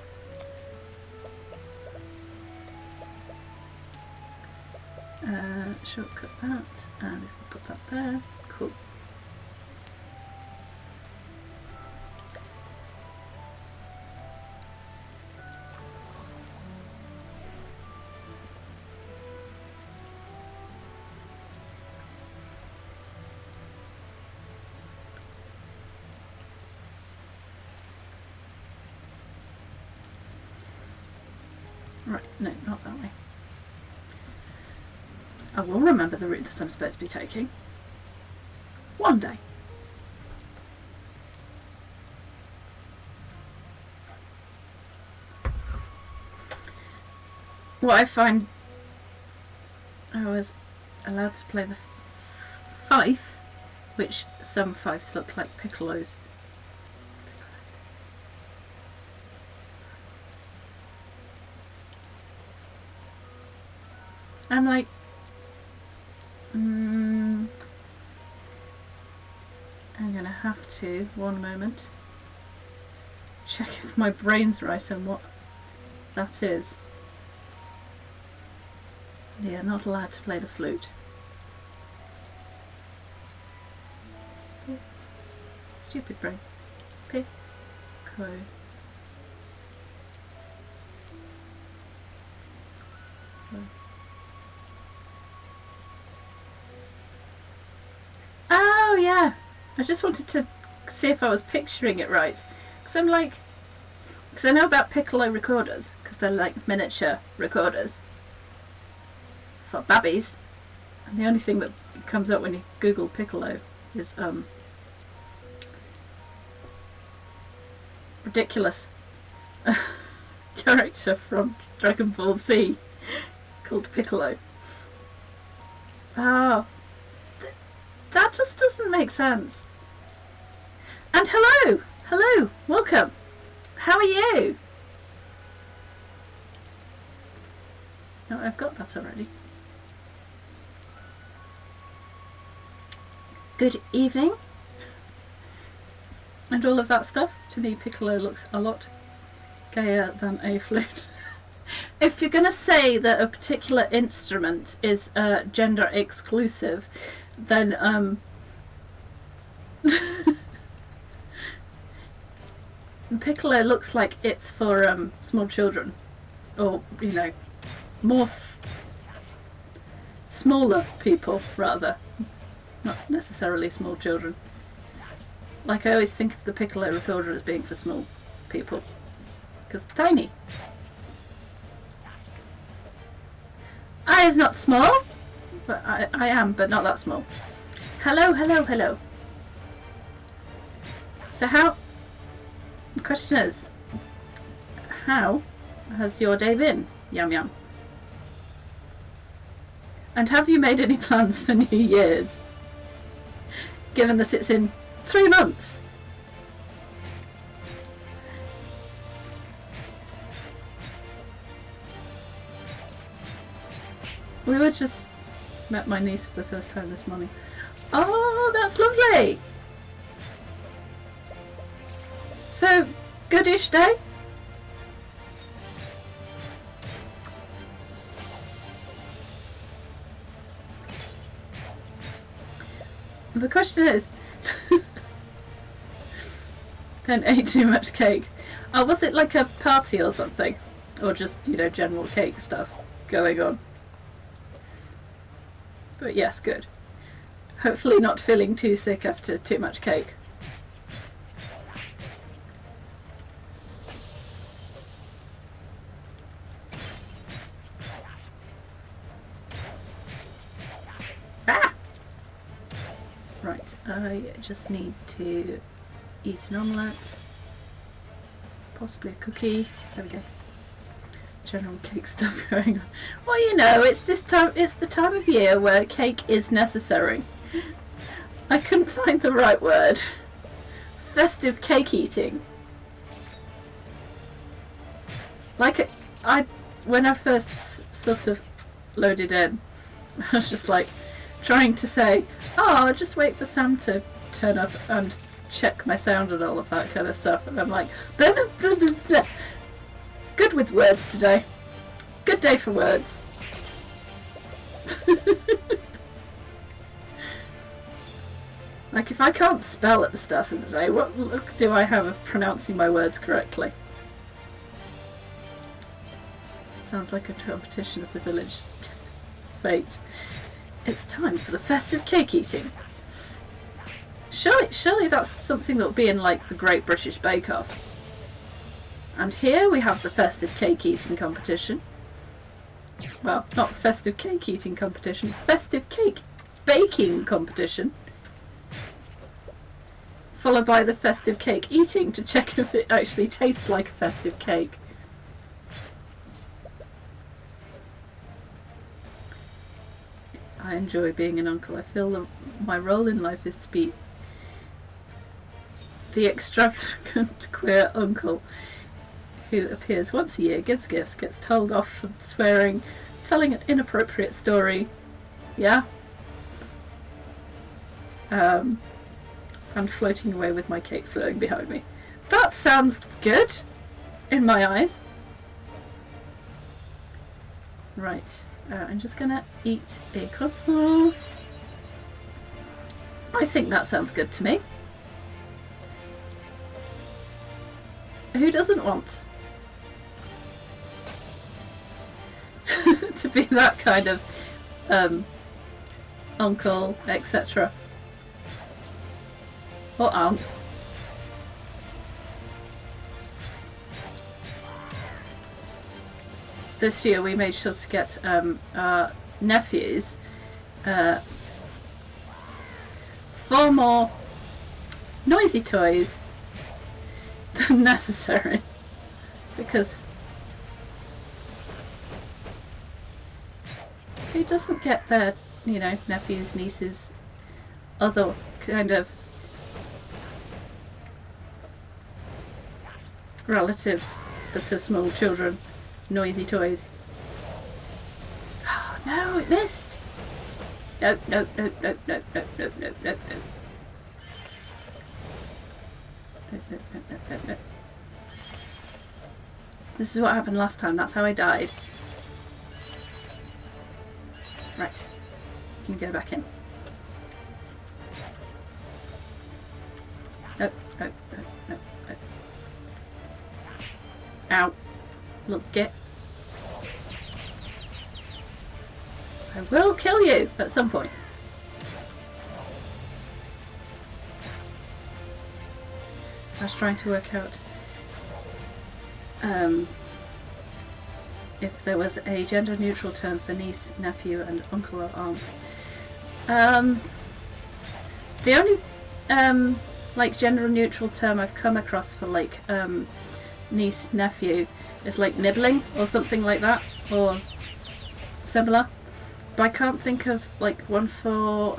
Shortcut that, and if I put that there, cool. Right, no, not that way. I will remember the route that I'm supposed to be taking. One day. What I find... I was allowed to play the fife, which some fifes look like piccolos. I'm like, I'm gonna have to, one moment, check if my brain's right on what that is. Yeah, not allowed to play the flute. Stupid brain. Pico. Oh yeah, I just wanted to see if I was picturing it right, because I'm like, because I know about piccolo recorders, because they're like miniature recorders for babbies, and the only thing that comes up when you Google piccolo is ridiculous character from Dragon Ball Z called Piccolo. Oh, that just doesn't make sense. And hello, welcome. How are you? No, I've got that already. Good evening. And all of that stuff. To me, Piccolo looks a lot gayer than a flute. If you're going to say that a particular instrument is gender exclusive, then Piccolo looks like it's for small children, or you know, more smaller people rather, not necessarily small children. Like I always think of the Piccolo recorder as being for small people, because it's tiny. I is not small, but I am, but not that small. Hello. So how, the question is, how has your day been? Yum yum. And have you made any plans for New Year's? Given that it's in 3 months. We were just met my niece for the first time this morning. Oh, that's lovely. So, goodish day? The question is, and ate too much cake. Oh, was it like a party or something? Or just, you know, general cake stuff going on? But yes, good. Hopefully not feeling too sick after too much cake. Ah! Right, I just need to eat an omelette. Possibly a cookie. There we go. General cake stuff going on. Well, you know, it's the time of year where cake is necessary. I couldn't find the right word. Festive cake eating. Like when I first sort of loaded in, I was just like trying to say, oh, just wait for Sam to turn up and check my sound and all of that kind of stuff, and I'm like, blah, blah, blah, blah, blah. Good with words today. Good day for words. Like, if I can't spell at the start of the day, what look do I have of pronouncing my words correctly? Sounds like a competition at a village fete. It's time for the festive cake eating. Surely that's something that will be in, like, the Great British Bake Off. And here we have the festive cake eating competition. Well, not festive cake eating competition, festive cake baking competition. Followed by the festive cake eating to check if it actually tastes like a festive cake. I enjoy being an uncle. I feel that my role in life is to be the extravagant queer uncle who appears once a year, gives gifts, gets told off for swearing, telling an inappropriate story, yeah? And floating away with my cake flowing behind me. That sounds good, in my eyes. Right, I'm just gonna eat a croissant. I think that sounds good to me. Who doesn't want to be that kind of uncle, etc. or aunt? This year we made sure to get our nephews far more noisy toys than necessary, because who doesn't get their, you know, nephews, nieces, other kind of relatives that are small children, noisy toys? Oh no, it missed! No, no, no, no, no, no, no, no, no, no. No. This is what happened last time, that's how I died. Right, you can go back in. No, no, no, no, no. Ow. Look, get. I will kill you at some point. I was trying to work out if there was a gender neutral term for niece, nephew and uncle or aunt. The only like gender neutral term I've come across for like niece, nephew is like nibbling or something like that, or similar. But I can't think of like one for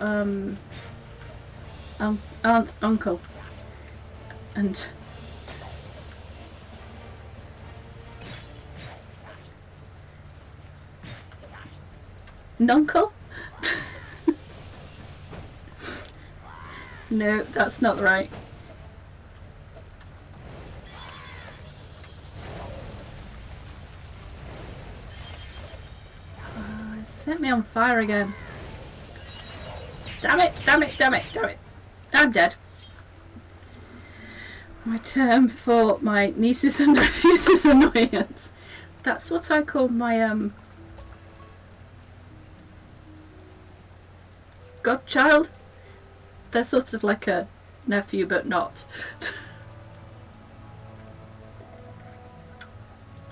aunt, uncle, and nuncle. No, that's not right. It set me on fire again. Damn it, damn it, damn it, damn it. I'm dead. My term for my nieces and nephews is annoyance. That's what I call my godchild. They're sort of like a nephew, but not.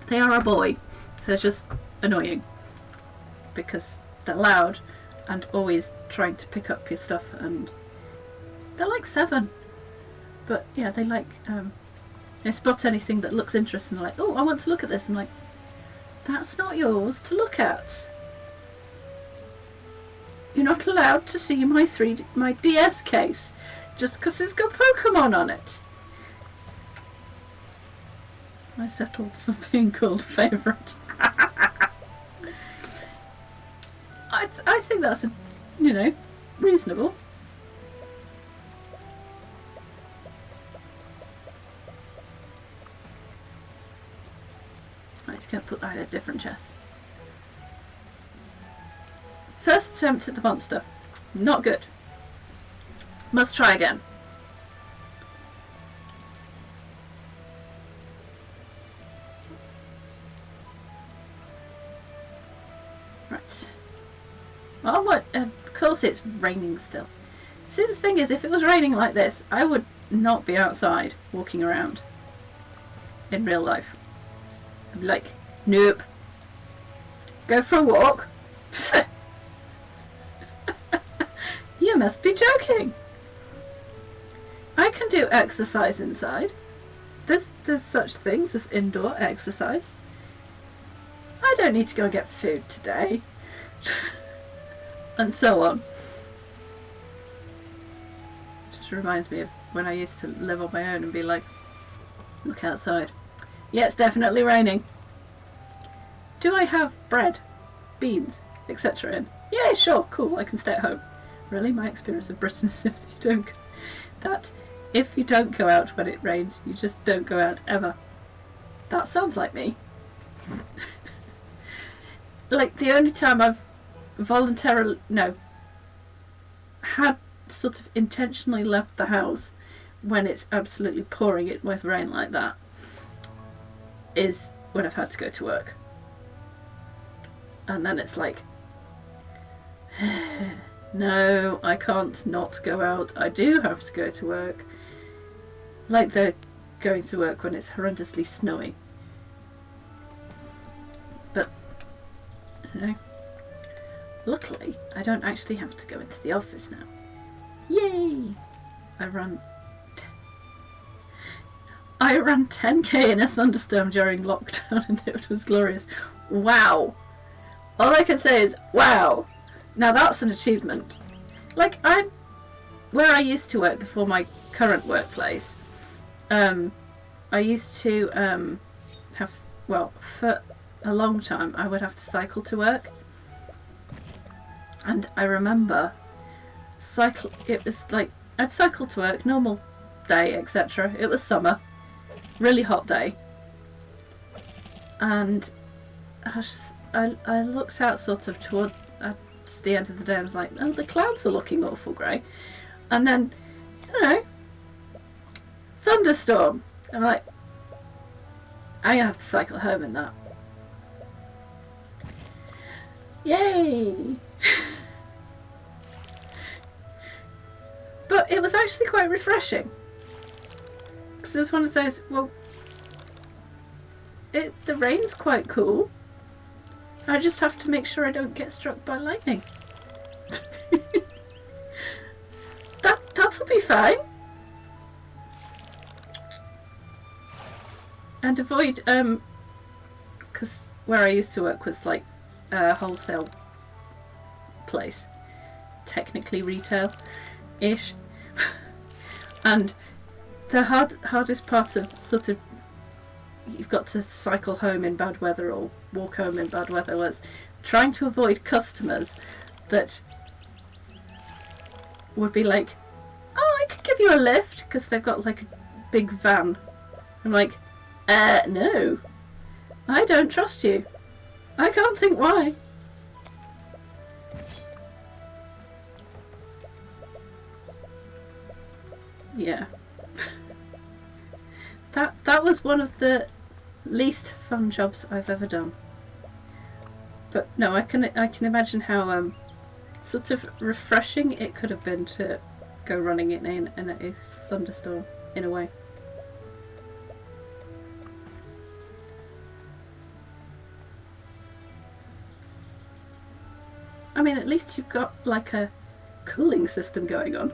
They are a boy. They're just annoying because they're loud and always trying to pick up your stuff, and they're like 7. But yeah, they like they spot anything that looks interesting. They're like, oh, I want to look at this. I'm like, that's not yours to look at. You're not allowed to see my DS case just because it's got Pokemon on it. I settled for being called favourite. I think that's, reasonable. I'm just going to put that in a different chest. First attempt at the monster. Not good. Must try again. Right. Oh, what? Of course it's raining still. See, the thing is, if it was raining like this, I would not be outside walking around in real life. I'd be like, nope. Go for a walk. You must be joking. I can do exercise inside. There's such things as indoor exercise. I don't need to go and get food today. And so on. Just reminds me of when I used to live on my own and be like, look outside. Yeah, it's definitely raining. Do I have bread, beans, etc. in? Yeah, sure, cool, I can stay at home. Really, my experience of Britain is if you don't go out when it rains, you just don't go out ever. That sounds like me. Like, the only time I've had sort of intentionally left the house when it's absolutely pouring it with rain like that is when I've had to go to work. And then it's like, no, I can't not go out. I do have to go to work. Like the going to work when it's horrendously snowy. But, luckily, I don't actually have to go into the office now. Yay! I ran 10k in a thunderstorm during lockdown and it was glorious. Wow! All I can say is, wow! Now that's an achievement. Like, where I used to work before my current workplace, I used to for a long time I would have to cycle to work. And I remember it was like, I'd cycle to work, normal day, etc. It was summer, really hot day. And I looked out sort of toward the end of the day and was like, oh, the clouds are looking awful grey. And then, thunderstorm. I'm like, I'm gonna have to cycle home in that. Yay! But it was actually quite refreshing. Because it's one of those, the rain's quite cool. I just have to make sure I don't get struck by lightning. That'll be fine. And avoid, because where I used to work was like a wholesale place, technically retail-ish, and the hardest part of sort of you've got to cycle home in bad weather or walk home in bad weather was trying to avoid customers that would be like, oh, I could give you a lift, because they've got like a big van. I'm like, no, I don't trust you. I can't think why. Yeah. That was one of the least fun jobs I've ever done. But no, I can imagine how sort of refreshing it could have been to go running in a thunderstorm, in a way. I mean, at least you've got like a cooling system going on.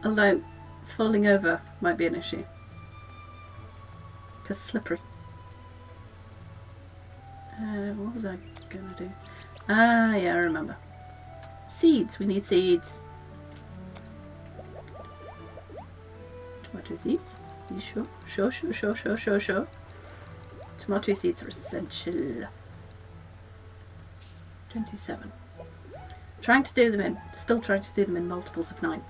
Although falling over might be an issue, because slippery. What was I gonna do? Ah, yeah, I remember. Seeds. We need seeds. Tomato seeds. You sure? Sure. Tomato seeds are essential. 27. Still trying to do them in multiples of 9.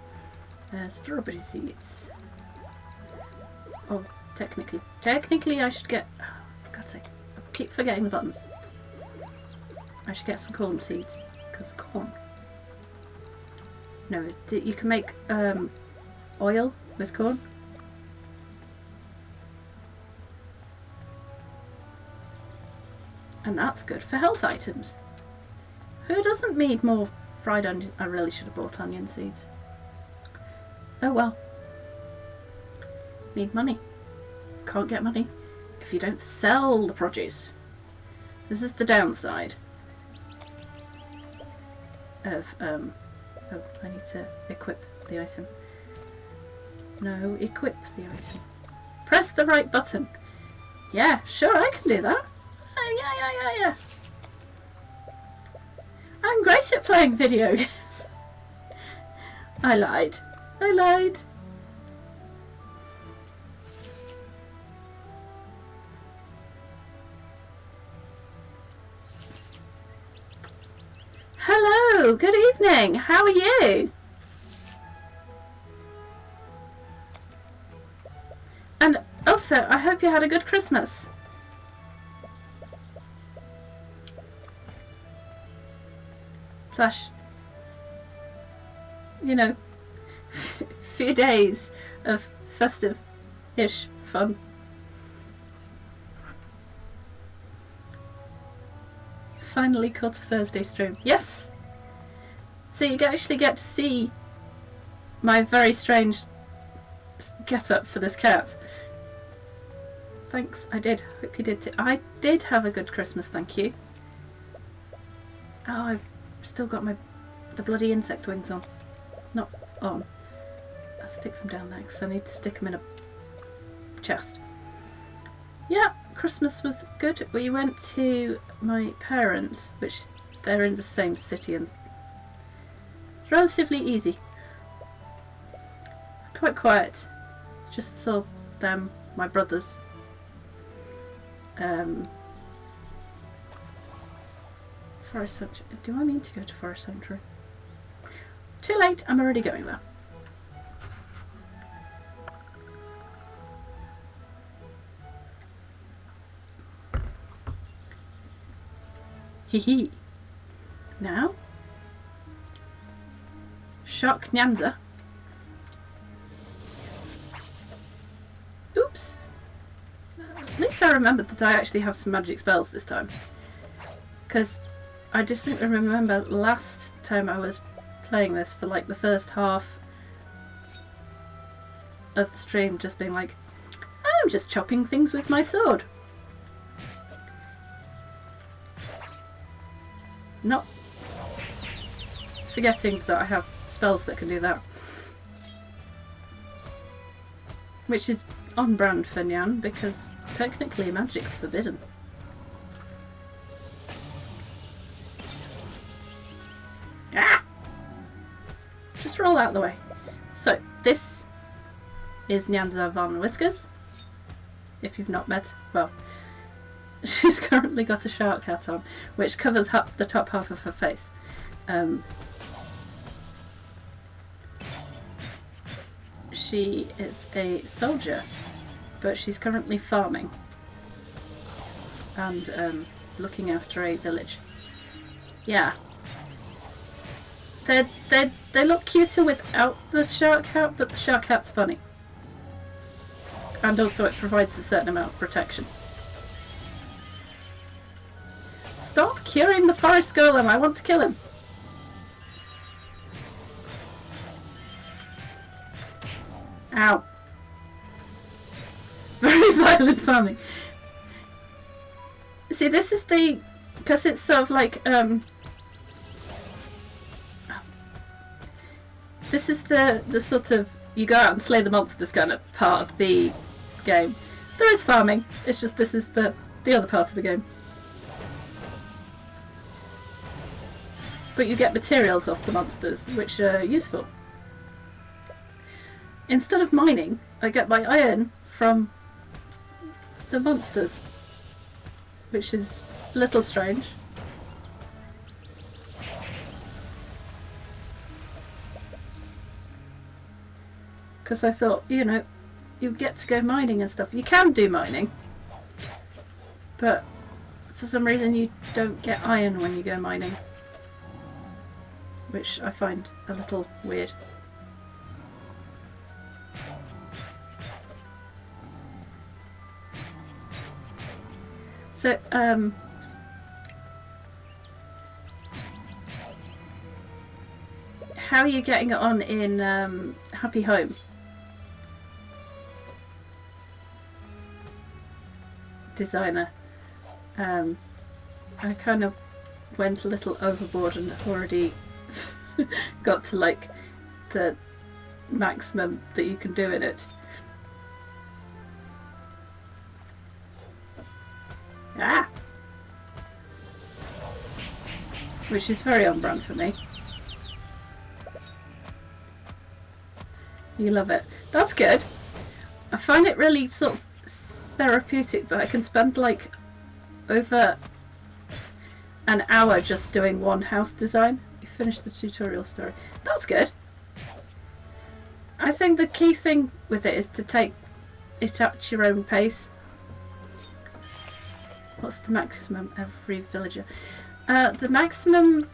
Strawberry seeds. Oh, technically I should get... Oh, for God's sake, I keep forgetting the buttons. I should get some corn seeds, because corn... No, you can make oil with corn. And that's good for health items. Who doesn't need more fried onion? I really should have bought onion seeds. Oh well. Need money. Can't get money if you don't sell the produce. This is the downside of oh, I need to equip the item. No, equip the item. Press the right button. Yeah, sure, I can do that. Yeah. I'm great at playing video games. I lied. Hello, good evening. How are you? And also, I hope you had a good Christmas. Slash, you know, few days of festive-ish fun. Finally caught a Thursday stream. Yes! So you actually get to see my very strange get-up for this cat. Thanks, I did. Hope you did too. I did have a good Christmas, thank you. Oh, I've still got the bloody insect wings on. Not on. I'll stick them down there because I need to stick them in a chest. Yeah, Christmas was good. We went to my parents, which they're in the same city, and it's relatively easy. It's quite quiet. Just saw them, my brothers. Forest Sanctuary. Do I mean to go to Forest Sanctuary? Too late, I'm already going there. Hee. Now, shock Nyanza. Oops. At least I remembered that I actually have some magic spells this time. Because I distinctly remember last time I was playing this for like the first half of the stream just being like, I'm just chopping things with my sword. Not forgetting that I have spells that can do that. which is on brand for Nyan because technically magic's forbidden. Ah! Just roll out the way. So this is Nyanza Von Whiskers. If you've not met, well, she's currently got a shark hat on, which covers the top half of her face. She is a soldier, but she's currently farming and looking after a village. Yeah. They look cuter without the shark hat, but the shark hat's funny. And also it provides a certain amount of protection. Stop curing the forest golem, I want to kill him. Ow. Very violent farming. See, this is the... because it's sort of like... this is the sort of... you go out and slay the monsters kind of part of the game. There is farming, it's just this is the other part of the game. But you get materials off the monsters, which are useful. Instead of mining, I get my iron from the monsters, which is a little strange. Because I thought, you know, you get to go mining and stuff. You can do mining, but for some reason you don't get iron when you go mining, which I find a little weird. So, how are you getting it on in Happy Home? Designer. I kind of went a little overboard and already got to like the maximum that you can do in it. Ah! Which is very on brand for me. You love it. That's good. I find it really sort of therapeutic, but I can spend like over an hour just doing one house design. You finish the tutorial story. That's good. I think the key thing with it is to take it at your own pace. What's the maximum every villager? The maximum...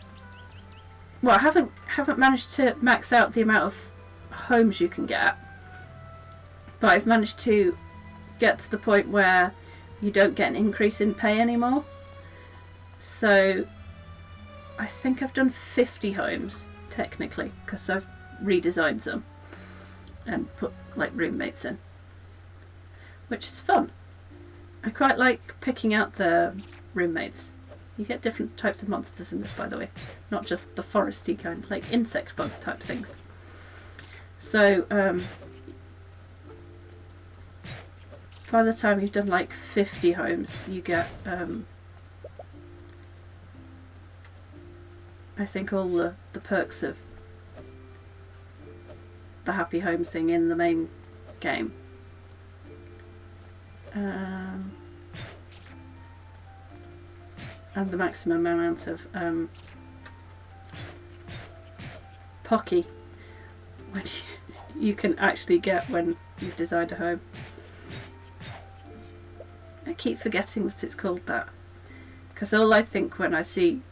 well, I haven't managed to max out the amount of homes you can get, but I've managed to get to the point where you don't get an increase in pay anymore. So I think I've done 50 homes technically, because I've redesigned some and put like roommates in, which is fun. I quite like picking out the roommates. You get different types of monsters in this, by the way, not just the foresty kind, like insect bug type things. So by the time you've done like 50 homes, you get I think all the perks of the Happy Home thing in the main game. And the maximum amount of Pocky when you can actually get when you've designed a home. I keep forgetting that it's called that, because all I think when I see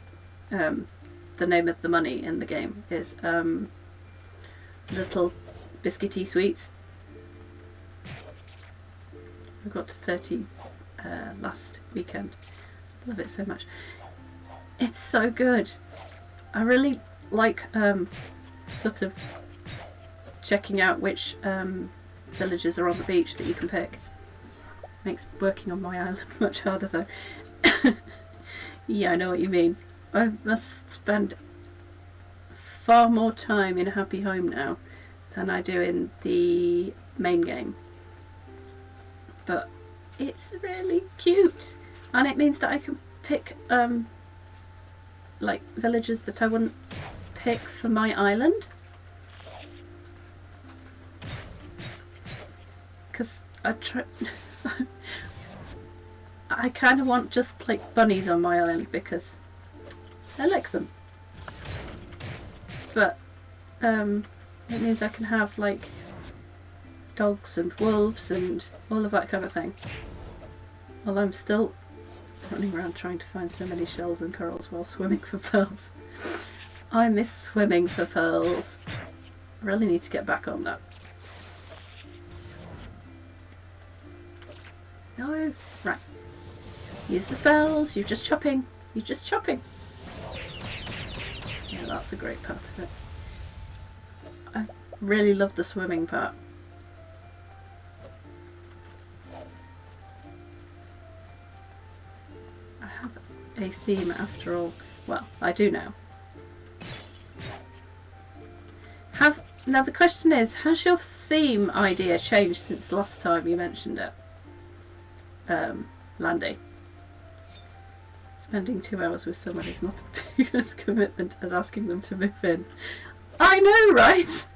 the name of the money in the game is little biscuity sweets. I got to 30 last weekend. Love it so much. It's so good. I really like sort of checking out which villages are on the beach that you can pick. Makes working on my island much harder though. Yeah, I know what you mean. I must spend far more time in Happy Home now than I do in the main game. but it's really cute, and it means that I can pick like villagers that I wouldn't pick for my island, because I kind of want just like bunnies on my island because I like them, but it means I can have like dogs and wolves and all of that kind of thing. Although I'm still running around trying to find so many shells and corals while swimming for pearls. I miss swimming for pearls. I really need to get back on that. No, right. Use the spells. You're just chopping. You're just chopping. Yeah, that's a great part of it. I really love the swimming part. I have a theme after all. Well, I do now. Now the question is, has your theme idea changed since the last time you mentioned it? Landy. Spending 2 hours with someone is not as big a commitment as asking them to move in. I know, right?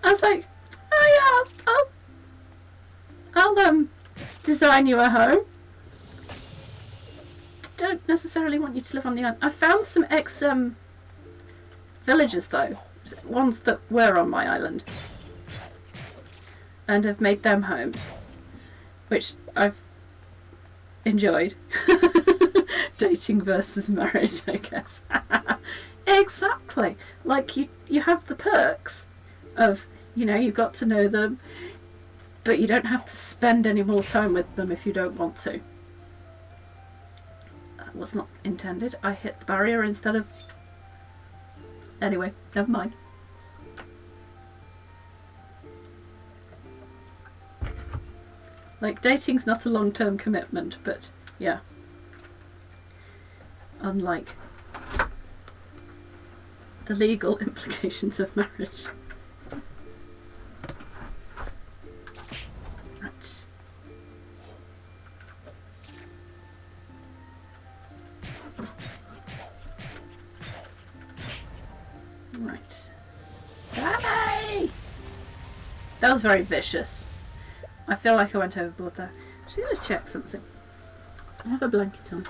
I was like, oh yeah, I'll design you a home. Don't necessarily want you to live on the island. I found some villagers though, ones that were on my island, and have made them homes, which I've enjoyed. Dating versus marriage, I guess. Exactly. Like you have the perks of, you know, you've got to know them, but you don't have to spend any more time with them if you don't want to. That was not intended. I hit the barrier instead of... Anyway, never mind. Like, dating's not a long-term commitment, but yeah. Unlike the legal implications of marriage. Right. Right. Hey! That was very vicious. I feel like I went overboard there. Actually, let's check something. I have a blanket on,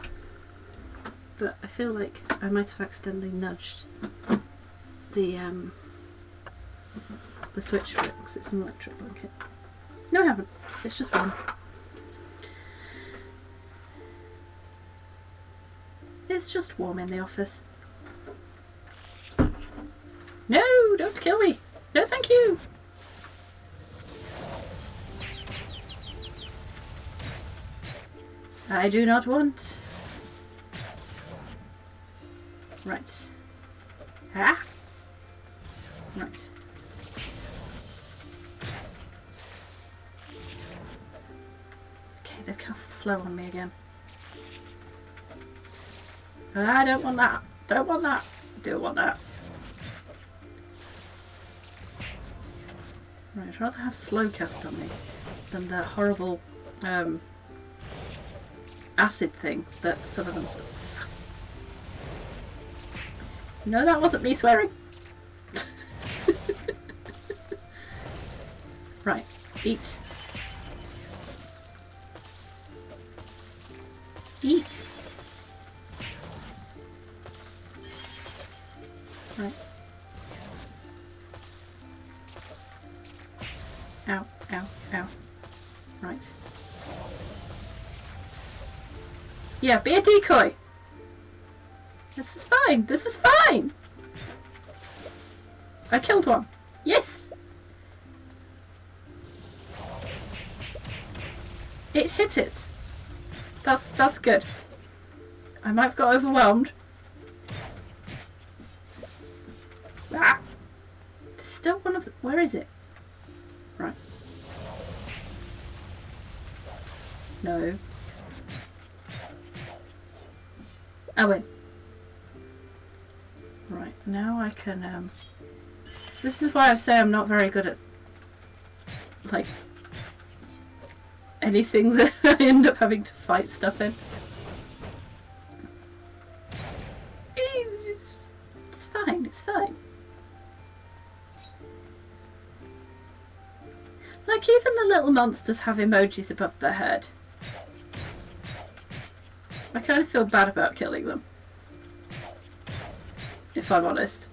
but I feel like I might have accidentally nudged the switch for it because it's an electric blanket. No, I haven't. It's just one. It's just warm in the office. No, don't kill me. No, thank you. I do not want. Right. Ah. Right. Okay, they've cast slow on me again. I don't want that. Don't want that. Do want that. Right, I'd rather have slow cast on me than the horrible acid thing that some of them... No, that wasn't me swearing. Right, eat. Eat. Right. Ow, ow, ow. Right. Yeah, be a decoy. This is fine. This is fine. I killed one. Yes. It hit it. That's good. I might have got overwhelmed. Ah. There's still one of the... Where is it? Right. No. I win. Right, now I can, This is why I say I'm not very good at, like, anything that I end up having to fight stuff in. It's fine, it's fine. Like, even the little monsters have emojis above their head. I kind of feel bad about killing them, if I'm honest.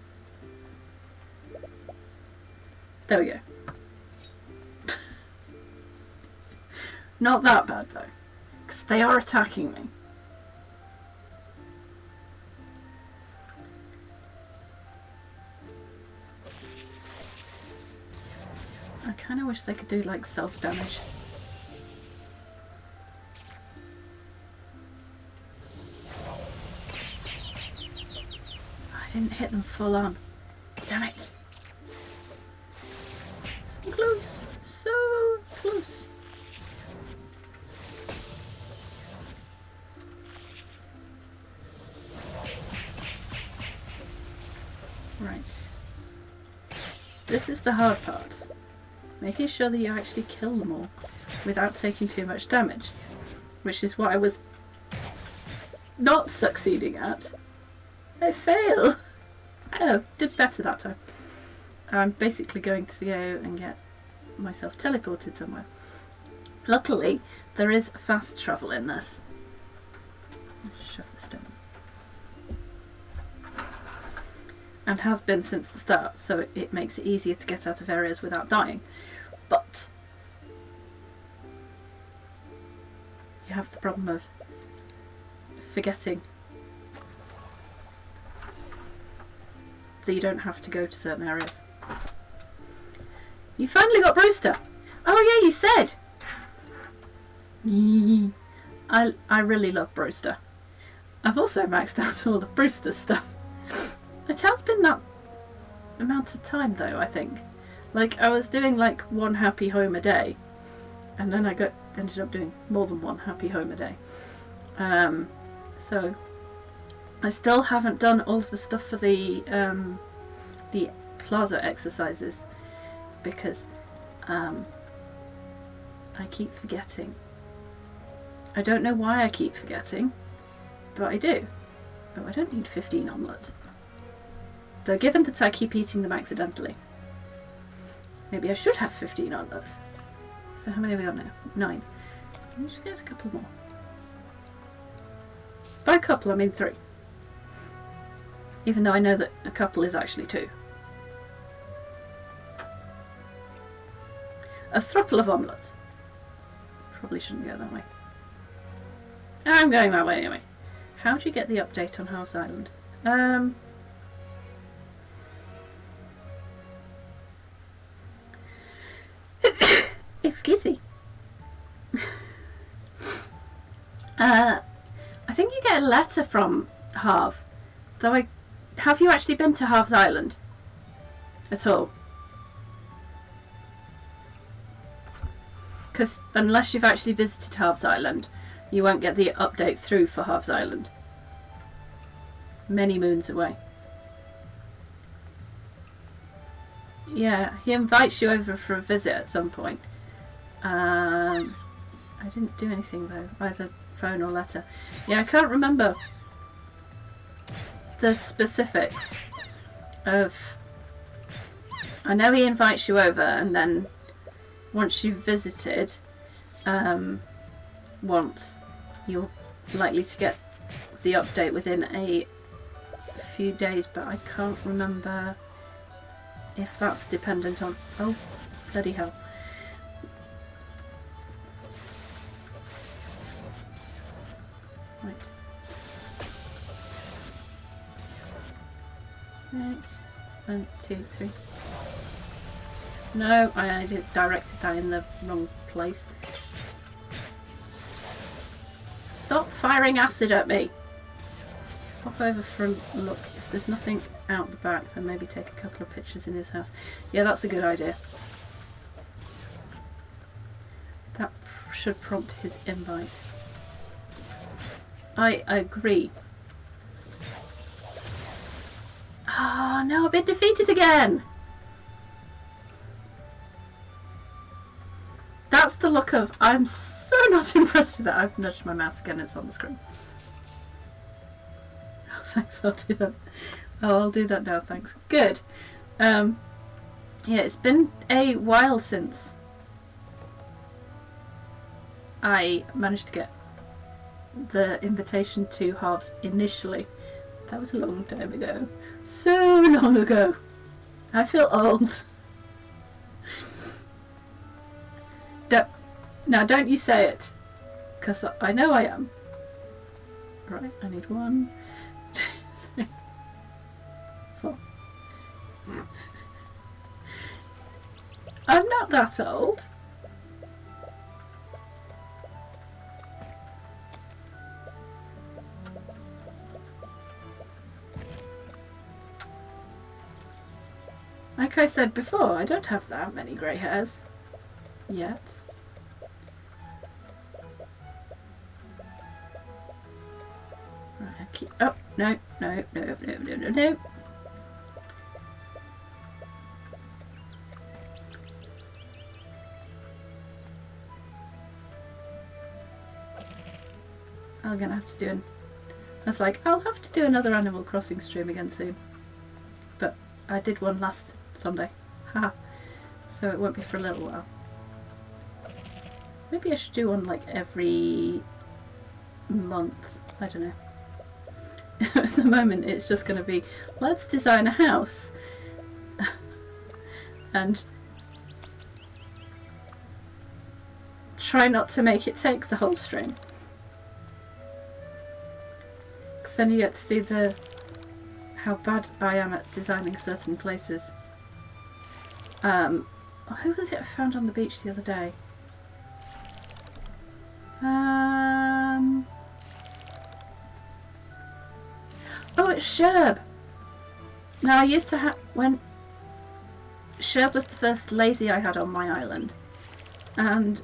There we go. Not that bad though, because they are attacking me. I kind of wish they could do like self-damage. I didn't hit them full on. Damn it. So close. So close. Right. This is the hard part. Making sure that you actually kill them all without taking too much damage. Which is what I was not succeeding at. I fail! Oh, did better that time. I'm basically going to go and get myself teleported somewhere. Luckily, there is fast travel in this. Shove this down. And has been since the start, so it makes it easier to get out of areas without dying. But you have the problem of forgetting that you don't have to go to certain areas. You finally got Brewster! Oh yeah, you said! I really love Brewster. I've also maxed out all of Brewster's stuff. It has been that amount of time though, I think. Like, I was doing like one happy home a day, and then I ended up doing more than one happy home a day. So I still haven't done all of the stuff for the plaza exercises because I keep forgetting. I don't know why I keep forgetting, but I do. Oh, I don't need 15 omelets. Though given that I keep eating them accidentally, maybe I should have 15 omelets. So how many have we got now? 9. Let me just get a couple more. By a couple I mean 3. Even though I know that a couple is actually 2. A throuple of omelettes. Probably shouldn't go that way. I'm going that way anyway. How do you get the update on Halves Island? Excuse me. I think you get a letter from Halve. Though have you actually been to Halves Island? At all? Because unless you've actually visited Halves Island, you won't get the update through for Halves Island. Many moons away. Yeah, he invites you over for a visit at some point. I didn't do anything though, either phone or letter. Yeah, I can't remember the specifics of... I know he invites you over, and then once you've visited once, you're likely to get the update within a few days, but I can't remember if that's dependent on... Oh, bloody hell. Right. Right. 1, 2, 3. No, I directed that in the wrong place. Stop firing acid at me! Pop over for a look. If there's nothing out the back, then maybe take a couple of pictures in his house. Yeah, that's a good idea. That should prompt his invite. I agree. Oh no, I've been defeated again! That's the look of, I'm so not impressed with that. I've nudged my mouse again, it's on the screen. Oh, thanks, I'll do that. Oh, I'll do that now, thanks. Good. Yeah, it's been a while since I managed to get the invitation to halves initially. That was a long time ago. So long ago. I feel old. Now don't you say it, because I know I am. Right, I need 1, 2, 3, 4. I'm not that old. Like I said before, I don't have that many grey hairs. Yet. Right, I keep... Oh, no. I'm gonna have to do an... It's like, I'll have to do another Animal Crossing stream again soon. But I did one last Sunday. Haha. So it won't be for a little while. Maybe I should do one like every month. I don't know. At the moment it's just going to be, let's design a house. And try not to make it take the whole stream. Because then you get to see how bad I am at designing certain places. Who was it I found on the beach the other day? Oh, it's Sherb! Now, I used to have... When... Sherb was the first lazy I had on my island. And,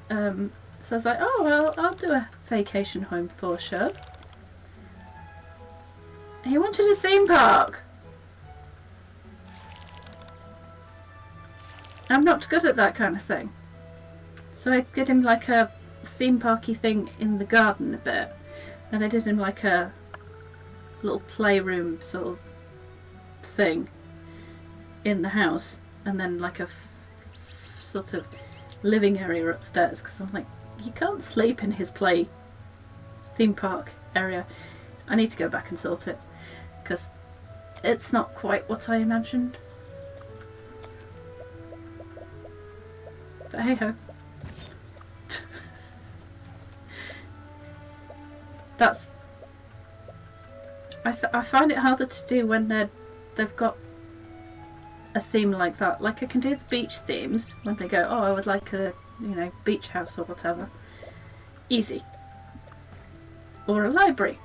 so I was like, oh, well, I'll do a vacation home for Sherb. He wanted a theme park! I'm not good at that kind of thing. So I did him like a theme parky thing in the garden a bit. And I did him like a little playroom sort of thing in the house. And then like a sort of living area upstairs. Because I'm like, you can't sleep in his theme park area. I need to go back and sort it. Because it's not quite what I imagined. But hey ho. That's... I find it harder to do when they've got a theme like that. Like I can do the beach themes when they go, oh, I would like a, beach house or whatever. Easy. Or a library.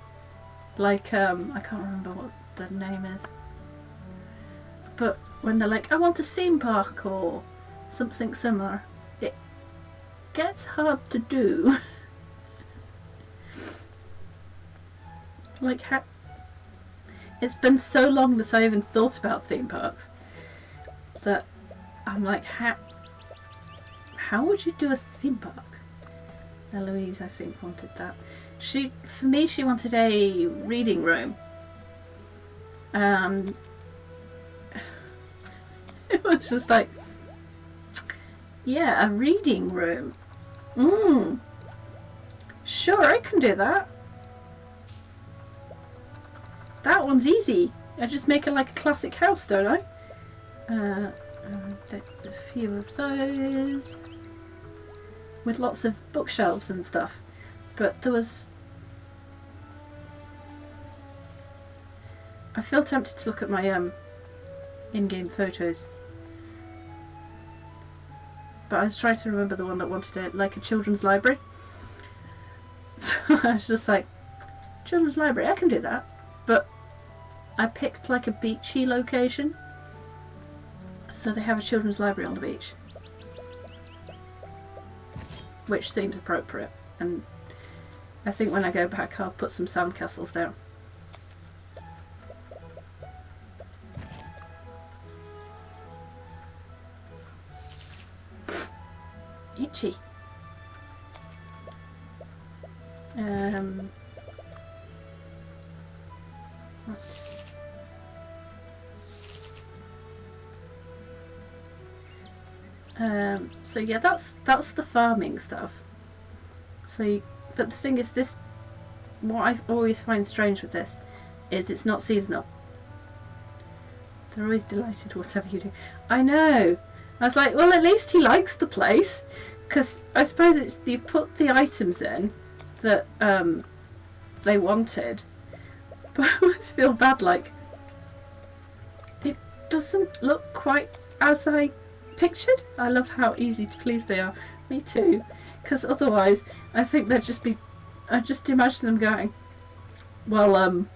Like, I can't remember what the name is. But when they're like, I want a theme park or something similar, it gets hard to do. Like, it's been so long that I even thought about theme parks that I'm like, how would you do a theme park? Eloise, I think, wanted that. For me, she wanted a reading room. It was just like, yeah, a reading room. Sure, I can do that. That one's easy. I just make it like a classic house, don't I? A few of those. With lots of bookshelves and stuff. But there was... I feel tempted to look at my in-game photos. But I was trying to remember the one that wanted it, like a children's library. So I was just like, children's library, I can do that. But I picked like a beachy location. So they have a children's library on the beach. Which seems appropriate. And I think when I go back I'll put some sandcastles down. Itchy. What? So yeah, that's the farming stuff. So, but the thing is, this, what I always find strange with this is it's not seasonal. They're always delighted whatever you do. I know. I was like, well, at least he likes the place, because I suppose it's, you've put the items in that they wanted, but I always feel bad, like it doesn't look quite as I pictured. I love how easy to please they are. Me too, because otherwise I think they'd just be, I just imagine them going, well,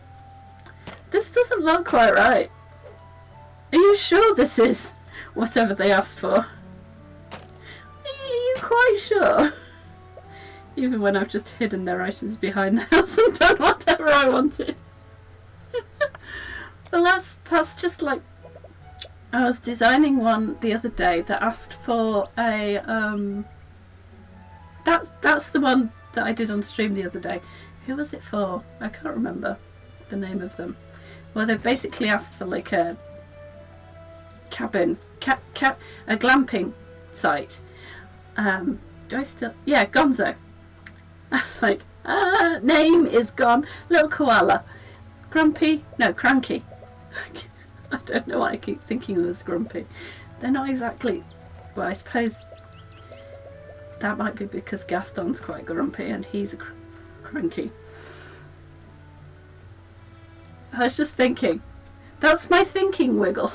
this doesn't look quite right. Are you sure this is whatever they asked for? Are you quite sure? Even when I've just hidden their items behind the house and done whatever I wanted. Well, that's just like, I was designing one the other day that asked for a that's the one that I did on stream the other day. Who was it for? I can't remember the name of them. Well, they basically asked for like a cabin, a glamping site. Do I still? Yeah, Gonzo. I was like, name is gone. Little koala. Grumpy? No, Cranky. I don't know why I keep thinking of them as Grumpy. They're not exactly... Well, I suppose that might be because Gaston's quite grumpy and he's a cranky. I was just thinking. That's my thinking wiggle.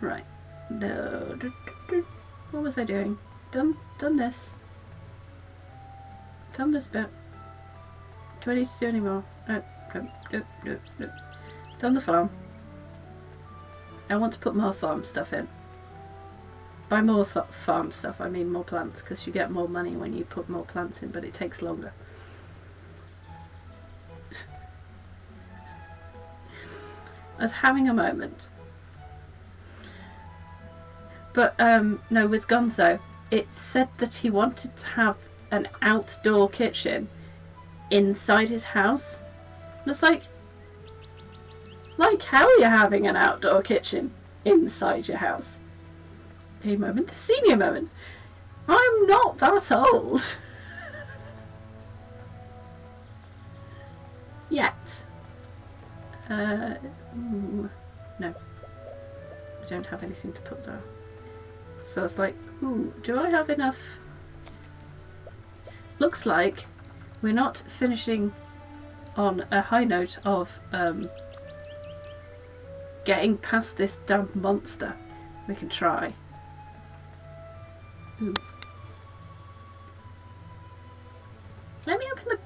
Right. No. What was I doing? Done this. Done this bit. Do I need to do any more? No. Done the farm. I want to put more farm stuff in. By more farm stuff, I mean more plants, because you get more money when you put more plants in, but it takes longer. I was having a moment. But, no, with Gonzo, it said that he wanted to have an outdoor kitchen inside his house. And it's like hell you're having an outdoor kitchen inside your house. A moment, a senior moment. I'm not that old. Yet. No. I don't have anything to put there. So it's like, ooh, do I have enough? Looks like we're not finishing on a high note of getting past this damn monster. We can try. Ooh. Let me open the...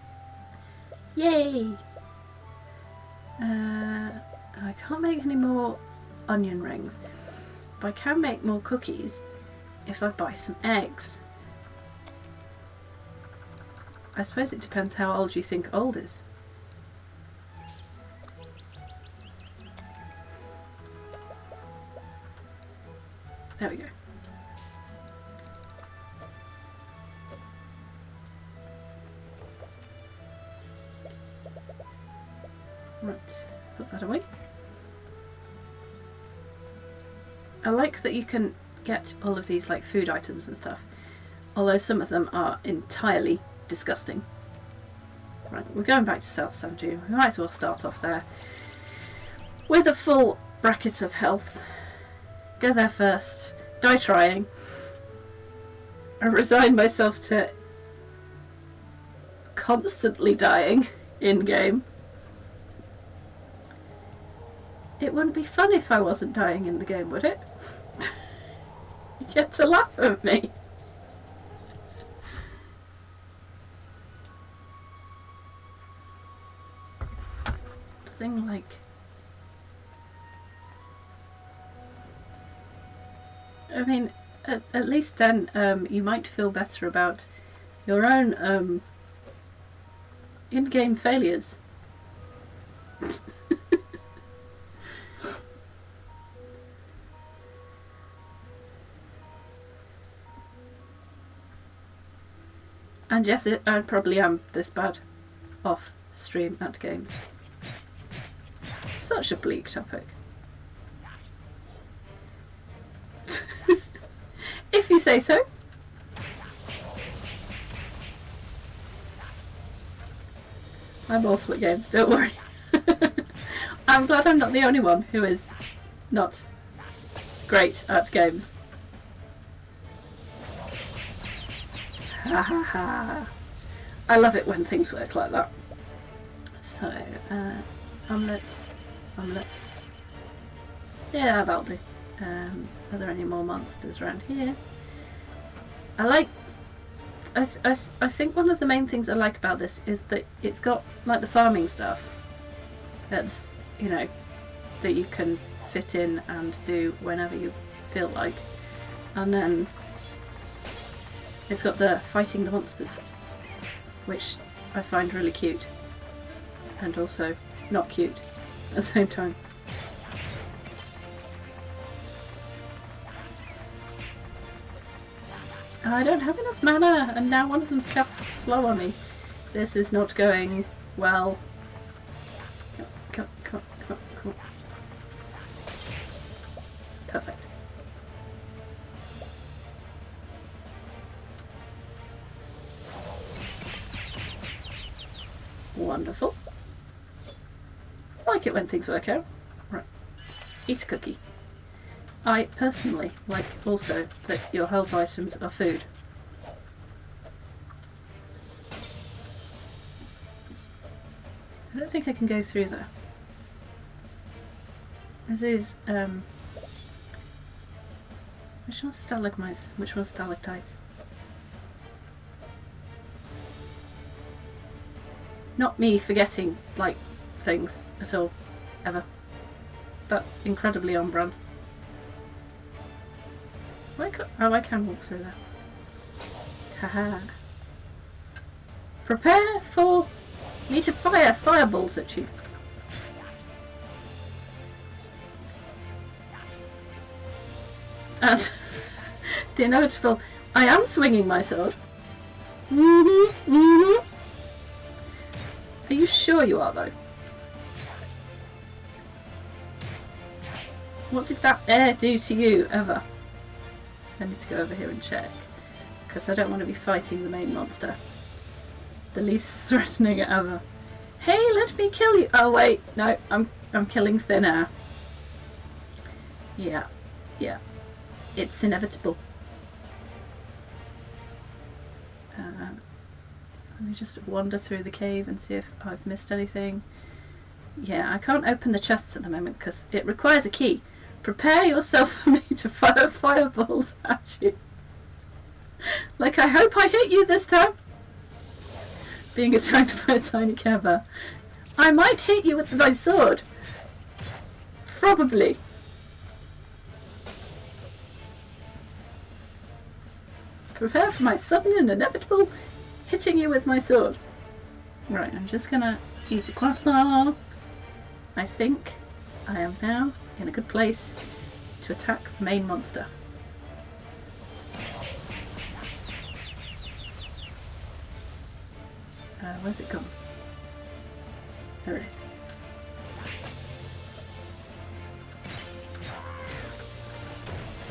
Yay! I can't make any more onion rings. But I can make more cookies if I buy some eggs. I suppose it depends how old you think old is. There we go. Right, put that away. I like that you can get all of these like food items and stuff, although some of them are entirely disgusting. Right, we're going back to South Sandu. We might as well start off there with a full bracket of health. Go there first. Die trying. I resign myself to constantly dying in game. It wouldn't be fun if I wasn't dying in the game, would it? You get to laugh at me. Thing like... I mean, at least then you might feel better about your own in-game failures. And yes, I probably am this bad off stream at games. Such a bleak topic. If you say so. I'm awful at games, don't worry. I'm glad I'm not the only one who is not great at games. Ha ha ha. I love it when things work like that. So, omelette. Yeah, that'll do. Are there any more monsters around here? I think one of the main things I like about this is that it's got like the farming stuff. That's, you know, that you can fit in and do whenever you feel like. And then it's got the fighting the monsters, which I find really cute. And also not cute at the same time. I don't have enough mana, and now one of them's cast slow on me. This is not going well. Come on. Perfect. Wonderful. I like it when things work out. Right. Eat a cookie. I personally like also that your health items are food. I don't think I can go through there. This is, which one's stalagmites? Which one's stalactites? Not me forgetting, like, things at all. Ever. That's incredibly on brand. I can walk through that. Haha. Prepare for me to fire fireballs at you. And the inevitable, I am swinging my sword. Are you sure you are, though? What did that air do to you, ever? I need to go over here and check, because I don't want to be fighting the main monster. The least threatening ever. Hey, let me kill you! Oh wait, no, I'm killing thin air. Yeah. It's inevitable. Let me just wander through the cave and see if I've missed anything. Yeah, I can't open the chests at the moment because it requires a key. Prepare yourself for me to fire fireballs at you. Like, I hope I hit you this time. Being attacked by a tiny cavern. I might hit you with my sword. Probably. Prepare for my sudden and inevitable hitting you with my sword. Right, I'm just gonna eat a croissant. I think I am now in a good place to attack the main monster. Where's it gone? There it is.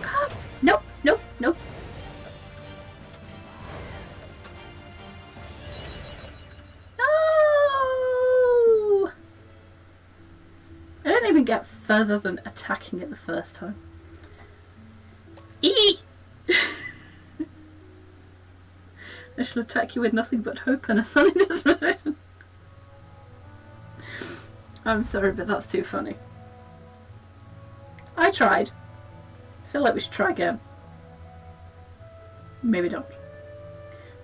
Ah, nope. I didn't even get further than attacking it the first time. Eee! I shall attack you with nothing but hope and a sunny disposition. I'm sorry, but that's too funny. I tried. I feel like we should try again. Maybe don't.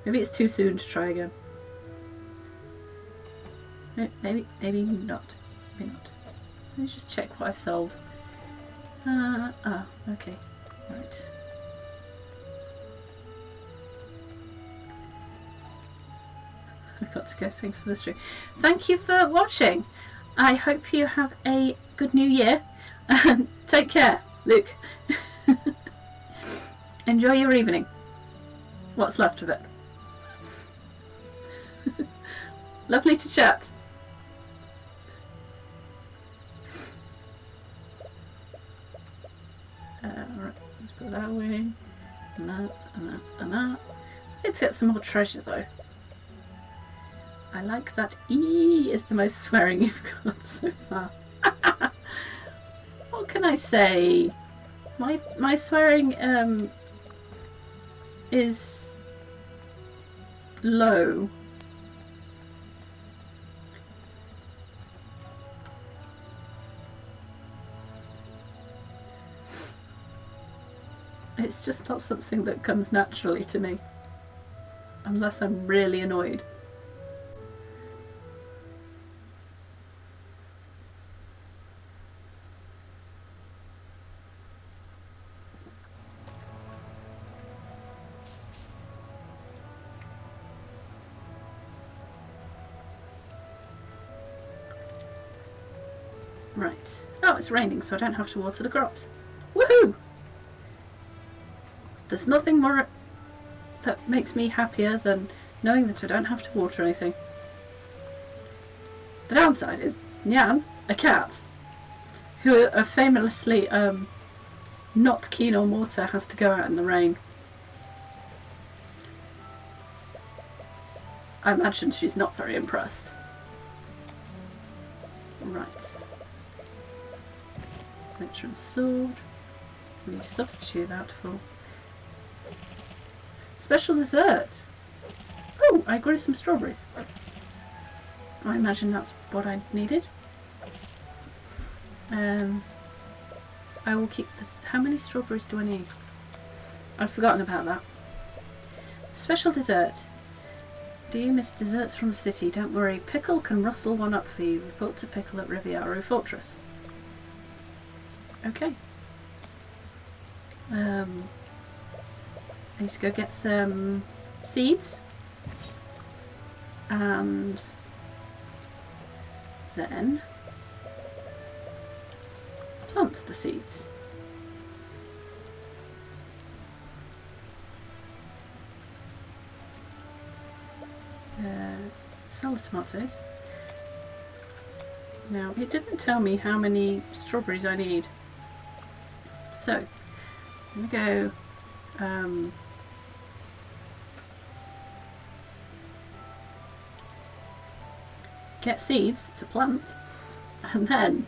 Maybe it's too soon to try again. Maybe not. Maybe not. Let me just check what I've sold. Okay. Right. I've got to go. Thanks for the stream. Thank you for watching. I hope you have a good new year. Take care, Luke. Enjoy your evening. What's left of it. Lovely to chat. Alright, let's put that away. And that, and that, and that. Let's get some more treasure though. I like that E is the most swearing you've got so far. What can I say? My swearing is low. It's just not something that comes naturally to me, unless I'm really annoyed. Right. Oh, it's raining, so I don't have to water the crops. Woohoo! There's nothing more that makes me happier than knowing that I don't have to water anything. The downside is Nyan, a cat, who are famously not keen on water, has to go out in the rain. I imagine she's not very impressed. Right. Veteran sword. We substitute that for special dessert. Oh, I grew some strawberries. I imagine that's what I needed. I will keep this. How many strawberries do I need? I've forgotten about that. Special dessert. Do you miss desserts from the city? Don't worry, Pickle can rustle one up for you. Report to Pickle at Riviera Fortress. Okay. I need to go get some seeds. And then plant the seeds. Sell the tomatoes. Now, it didn't tell me how many strawberries I need. So, I'm going to go get seeds to plant, and then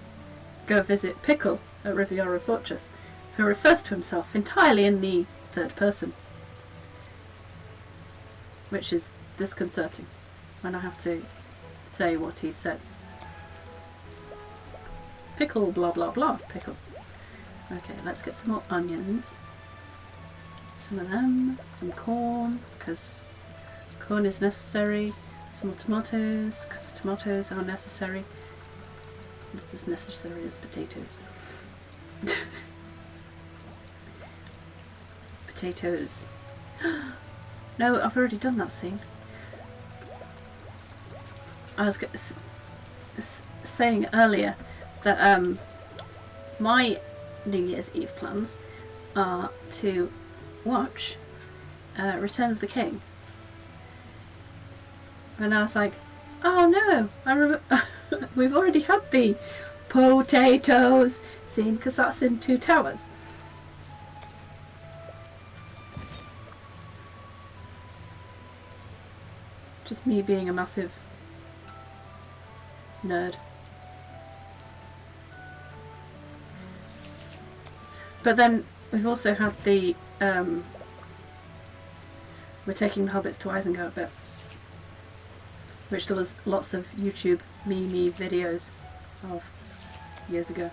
go visit Pickle at Riviera Fortress, who refers to himself entirely in the third person, which is disconcerting when I have to say what he says. Pickle, blah blah blah, Pickle. Okay, let's get some more onions. Some of them, some corn, because corn is necessary. Some more tomatoes, because tomatoes are necessary. Not as necessary as potatoes. Potatoes. No, I've already done that scene. I was saying earlier that my New Year's Eve plans are to watch Return of the King. And I was like, oh no, we've already had the potatoes scene, because that's in Two Towers. Just me being a massive nerd. But then we've also had the we're taking the hobbits to Isengard bit, which there was lots of YouTube meme videos of years ago.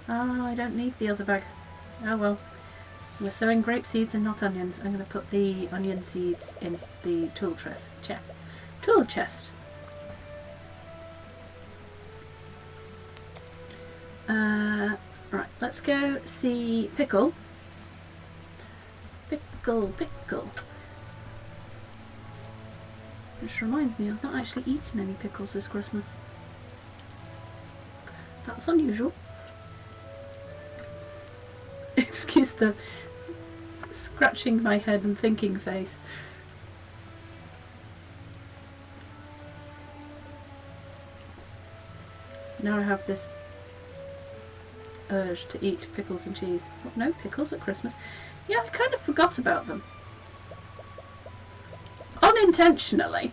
Ah, I don't need the other bag. Oh well. We're sowing grape seeds and not onions. I'm going to put the onion seeds in the tool chest. Tool chest. Right, let's go see Pickle. Pickle. Which reminds me, I've not actually eaten any pickles this Christmas. That's unusual. Excuse the scratching my head and thinking face. now I have this urge to eat pickles and cheese. What, no pickles at Christmas? Yeah, I kind of forgot about them. Unintentionally.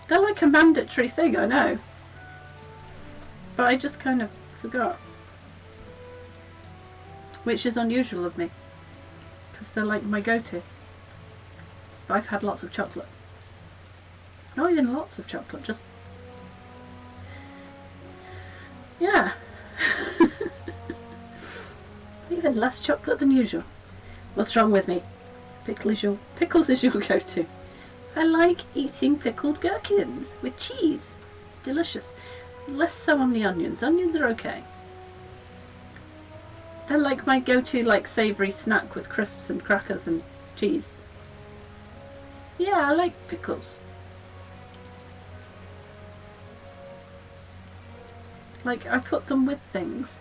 They're like a mandatory thing, I know. But I just kind of forgot. Which is unusual of me. Because they're like my go-to. But I've had lots of chocolate. Not even lots of chocolate, just... yeah. Even less chocolate than usual. What's wrong with me? Pickles is your go-to. I like eating pickled gherkins with cheese. Delicious. Less so on the onions. Onions are okay. They're like my go-to like savoury snack with crisps and crackers and cheese. Yeah, I like pickles. Like, I put them with things.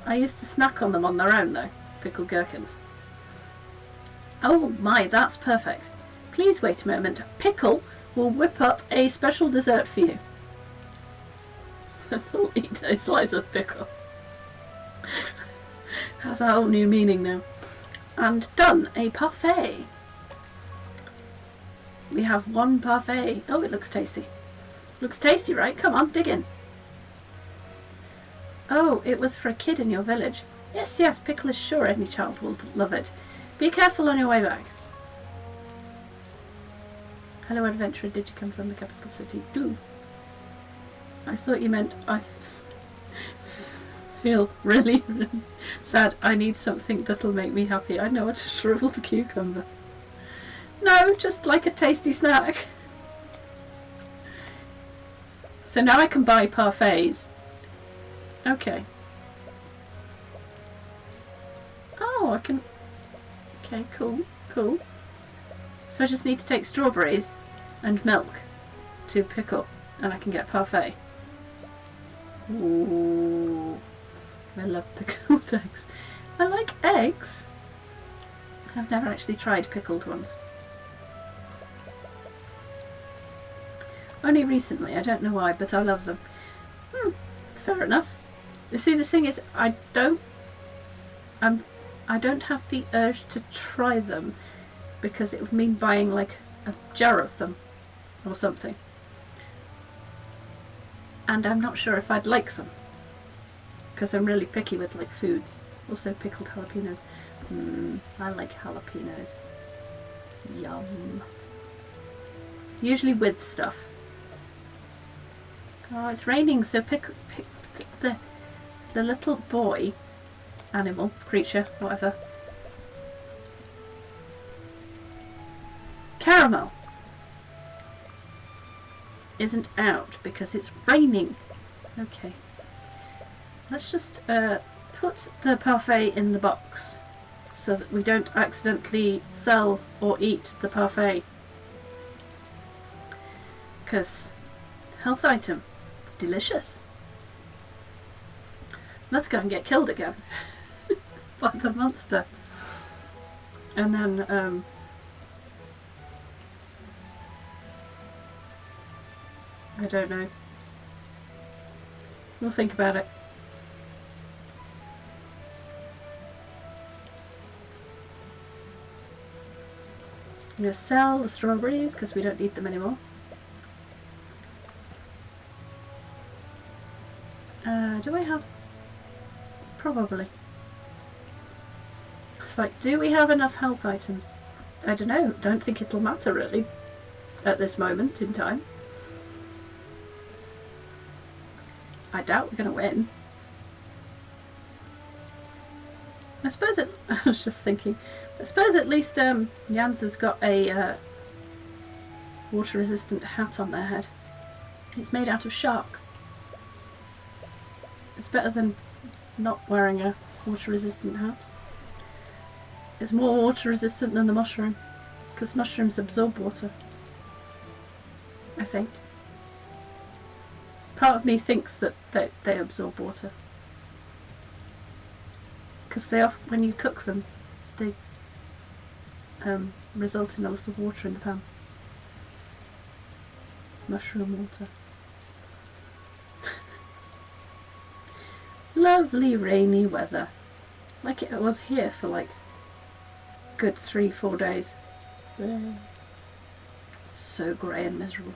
I used to snack on them on their own though. Pickled gherkins. Oh my, that's perfect. Please wait a moment. Pickle will whip up a special dessert for you. I'll eat a slice of pickle. Has a whole new meaning now. And done. A parfait. We have one parfait. Oh, it looks tasty. Looks tasty, right? Come on, dig in. Oh, it was for a kid in your village. Yes, yes, pickle is sure any child will love it. Be careful on your way back. Hello, adventurer. Did you come from the capital city? Do. I thought you meant I feel really, really sad. I need something that'll make me happy. I know, a shriveled cucumber. No, just like a tasty snack. So now I can buy parfaits. Okay. Oh, I can... okay, cool, cool. So I just need to take strawberries and milk to pickle, and I can get parfait. Ooh, I love pickled eggs. I like eggs. I've never actually tried pickled ones. Only recently, I don't know why, but I love them. Fair enough. You see, the thing is, I don't have the urge to try them because it would mean buying like a jar of them or something. And I'm not sure if I'd like them because I'm really picky with like foods. Also pickled jalapenos. I like jalapenos. Yum. Usually with stuff. Oh, it's raining, so pick the little boy, animal, creature, whatever. Caramel isn't out because it's raining. Okay. Let's just put the parfait in the box so that we don't accidentally sell or eat the parfait. Because health item. Delicious. Let's go and get killed again by the monster. And then I don't know. We'll think about it. I'm going to sell the strawberries because we don't need them anymore. Do I have... probably. It's like, do we have enough health items? I don't know. Don't think it'll matter really at this moment in time. I doubt we're going to win. I suppose it... I was just thinking. I suppose at least Nyanza's got a water resistant hat on their head. It's made out of shark. It's better than not wearing a water resistant hat. It's more water resistant than the mushroom because mushrooms absorb water, I think. Part of me thinks that they absorb water because they when you cook them they result in a lot of water in the pan. mushroom water. Lovely rainy weather. Like it was here for like good 3-4 days. So grey and miserable.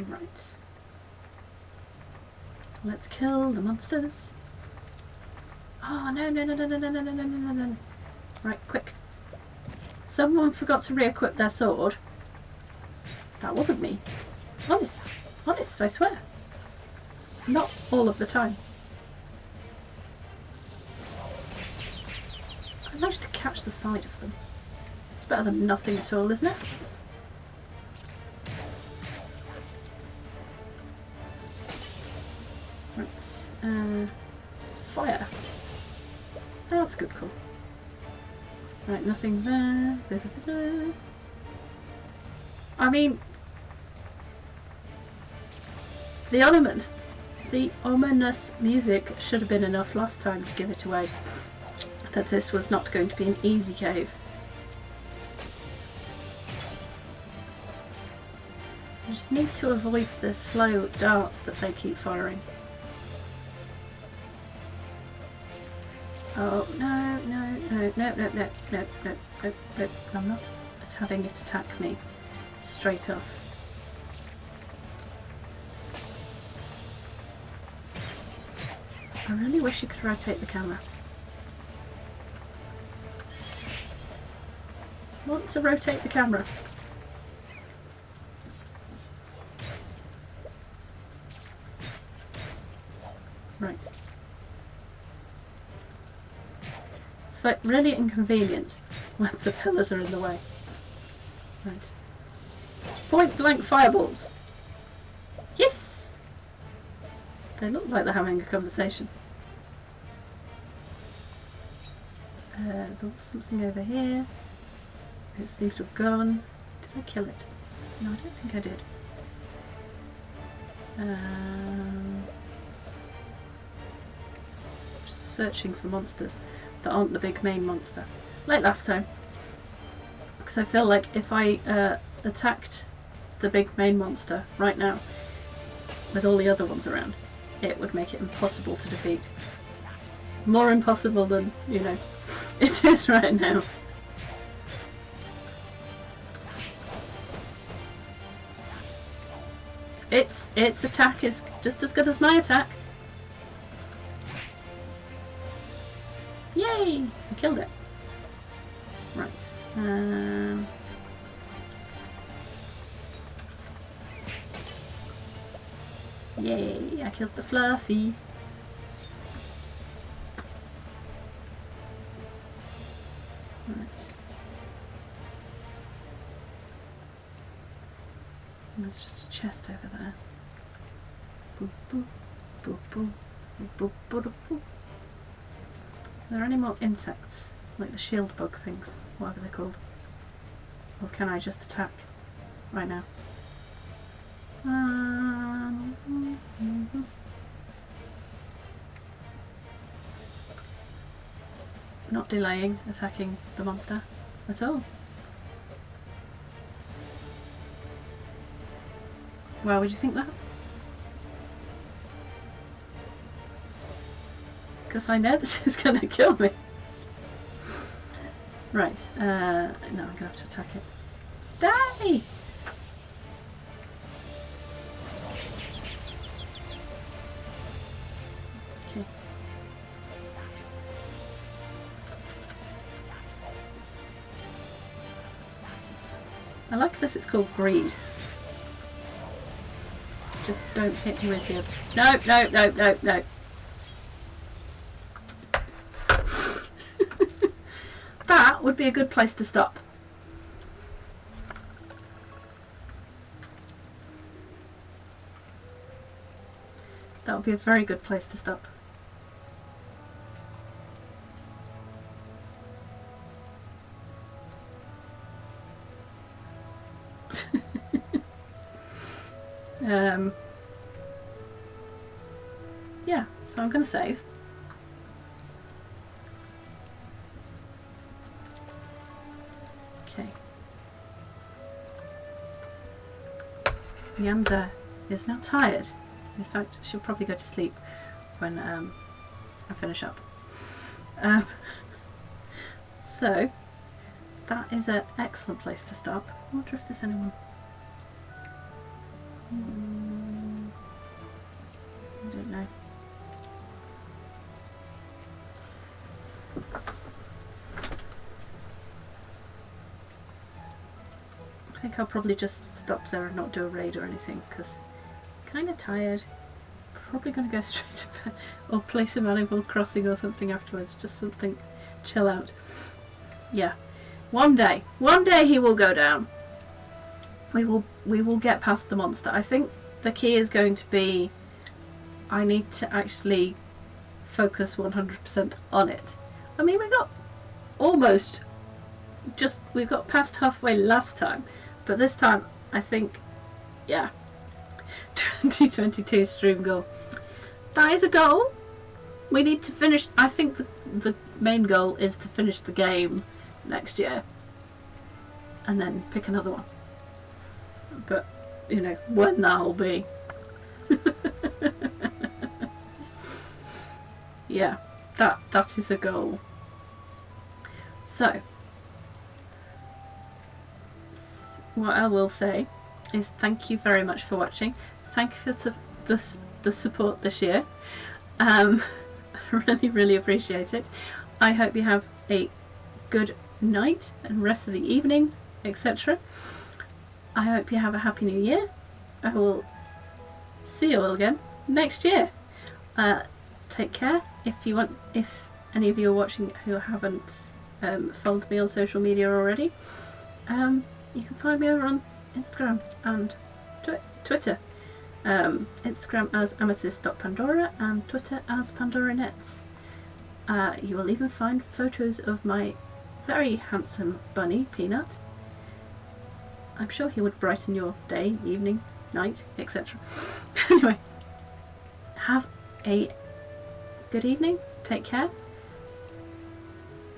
Right. Let's kill the monsters. Oh no no no no no no no no no no no. Right, quick. Someone forgot to re-equip their sword. That wasn't me. Honest, I swear. Not all of the time. I managed to catch the side of them. It's better than nothing at all, isn't it? Right, fire. Oh, that's a good call. Right, nothing there. I mean, the ominous music should have been enough last time to give it away that this was not going to be an easy cave. I just need to avoid the slow darts that they keep firing. Oh, no, no, no, no, no, no, no, no, no, no. I'm not having it attack me straight off. I really wish you could rotate the camera. I want to rotate the camera. Right. It's like really inconvenient when the pillars are in the way. Right. Point blank fireballs. Yes! They look like they're having a conversation. There was something over here. It seems to have gone. Did I kill it? No, I don't think I did. Just searching for monsters that aren't the big main monster. Like last time. Because I feel like if I attacked the big main monster right now with all the other ones around, it would make it impossible to defeat. More impossible than, you know, it is right now. Its attack is just as good as my attack. Yay! I killed it. Right. Yay! I killed the Fluffy. Right. There's just a chest over there. Boop, boop, boop, boop, boop, boop, boop, boop. Are there any more insects? Like the shield bug things, whatever they're called? Or can I just attack right now? Not delaying attacking the monster at all. Why would you think that? Because I know this is going to kill me. Right, no, I'm going to have to attack it. Die! Okay. I like this, it's called greed. Just don't hit me with your... No, no, no, no, no. That would be a good place to stop. That would be a very good place to stop. So I'm going to save. Okay. Nyanza is now tired. In fact, she'll probably go to sleep when I finish up. So that is an excellent place to stop. I wonder if there's anyone. I don't know. I think I'll probably just stop there and not do a raid or anything because I'm kind of tired. Probably going to go straight to bed or play some Animal Crossing or something afterwards. Just something chill out. Yeah. One day he will go down. We will get past the monster. I think the key is going to be I need to actually focus 100% on it. I mean, we got we got past halfway last time, but this time I think, yeah, 2022 stream goal. That is a goal. We need to finish. I think the main goal is to finish the game next year and then pick another one. But, you know, when that'll be. Yeah, that is a goal. So, what I will say is thank you very much for watching. Thank you for the support this year. Really appreciate it. I hope you have a good night and rest of the evening, etc. I hope you have a happy new year. I will see you all again next year. Take care. If any of you are watching who haven't followed me on social media already, you can find me over on Instagram and Twitter. Instagram as AmethystPandora and Twitter as PandoraNets. You will even find photos of my very handsome bunny, Peanut. I'm sure he would brighten your day, evening, night, etc. Anyway, have a good evening, take care,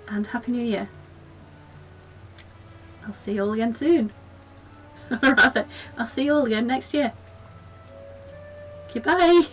and Happy New Year. I'll see you all again soon. Rather, I'll see you all again next year. Goodbye.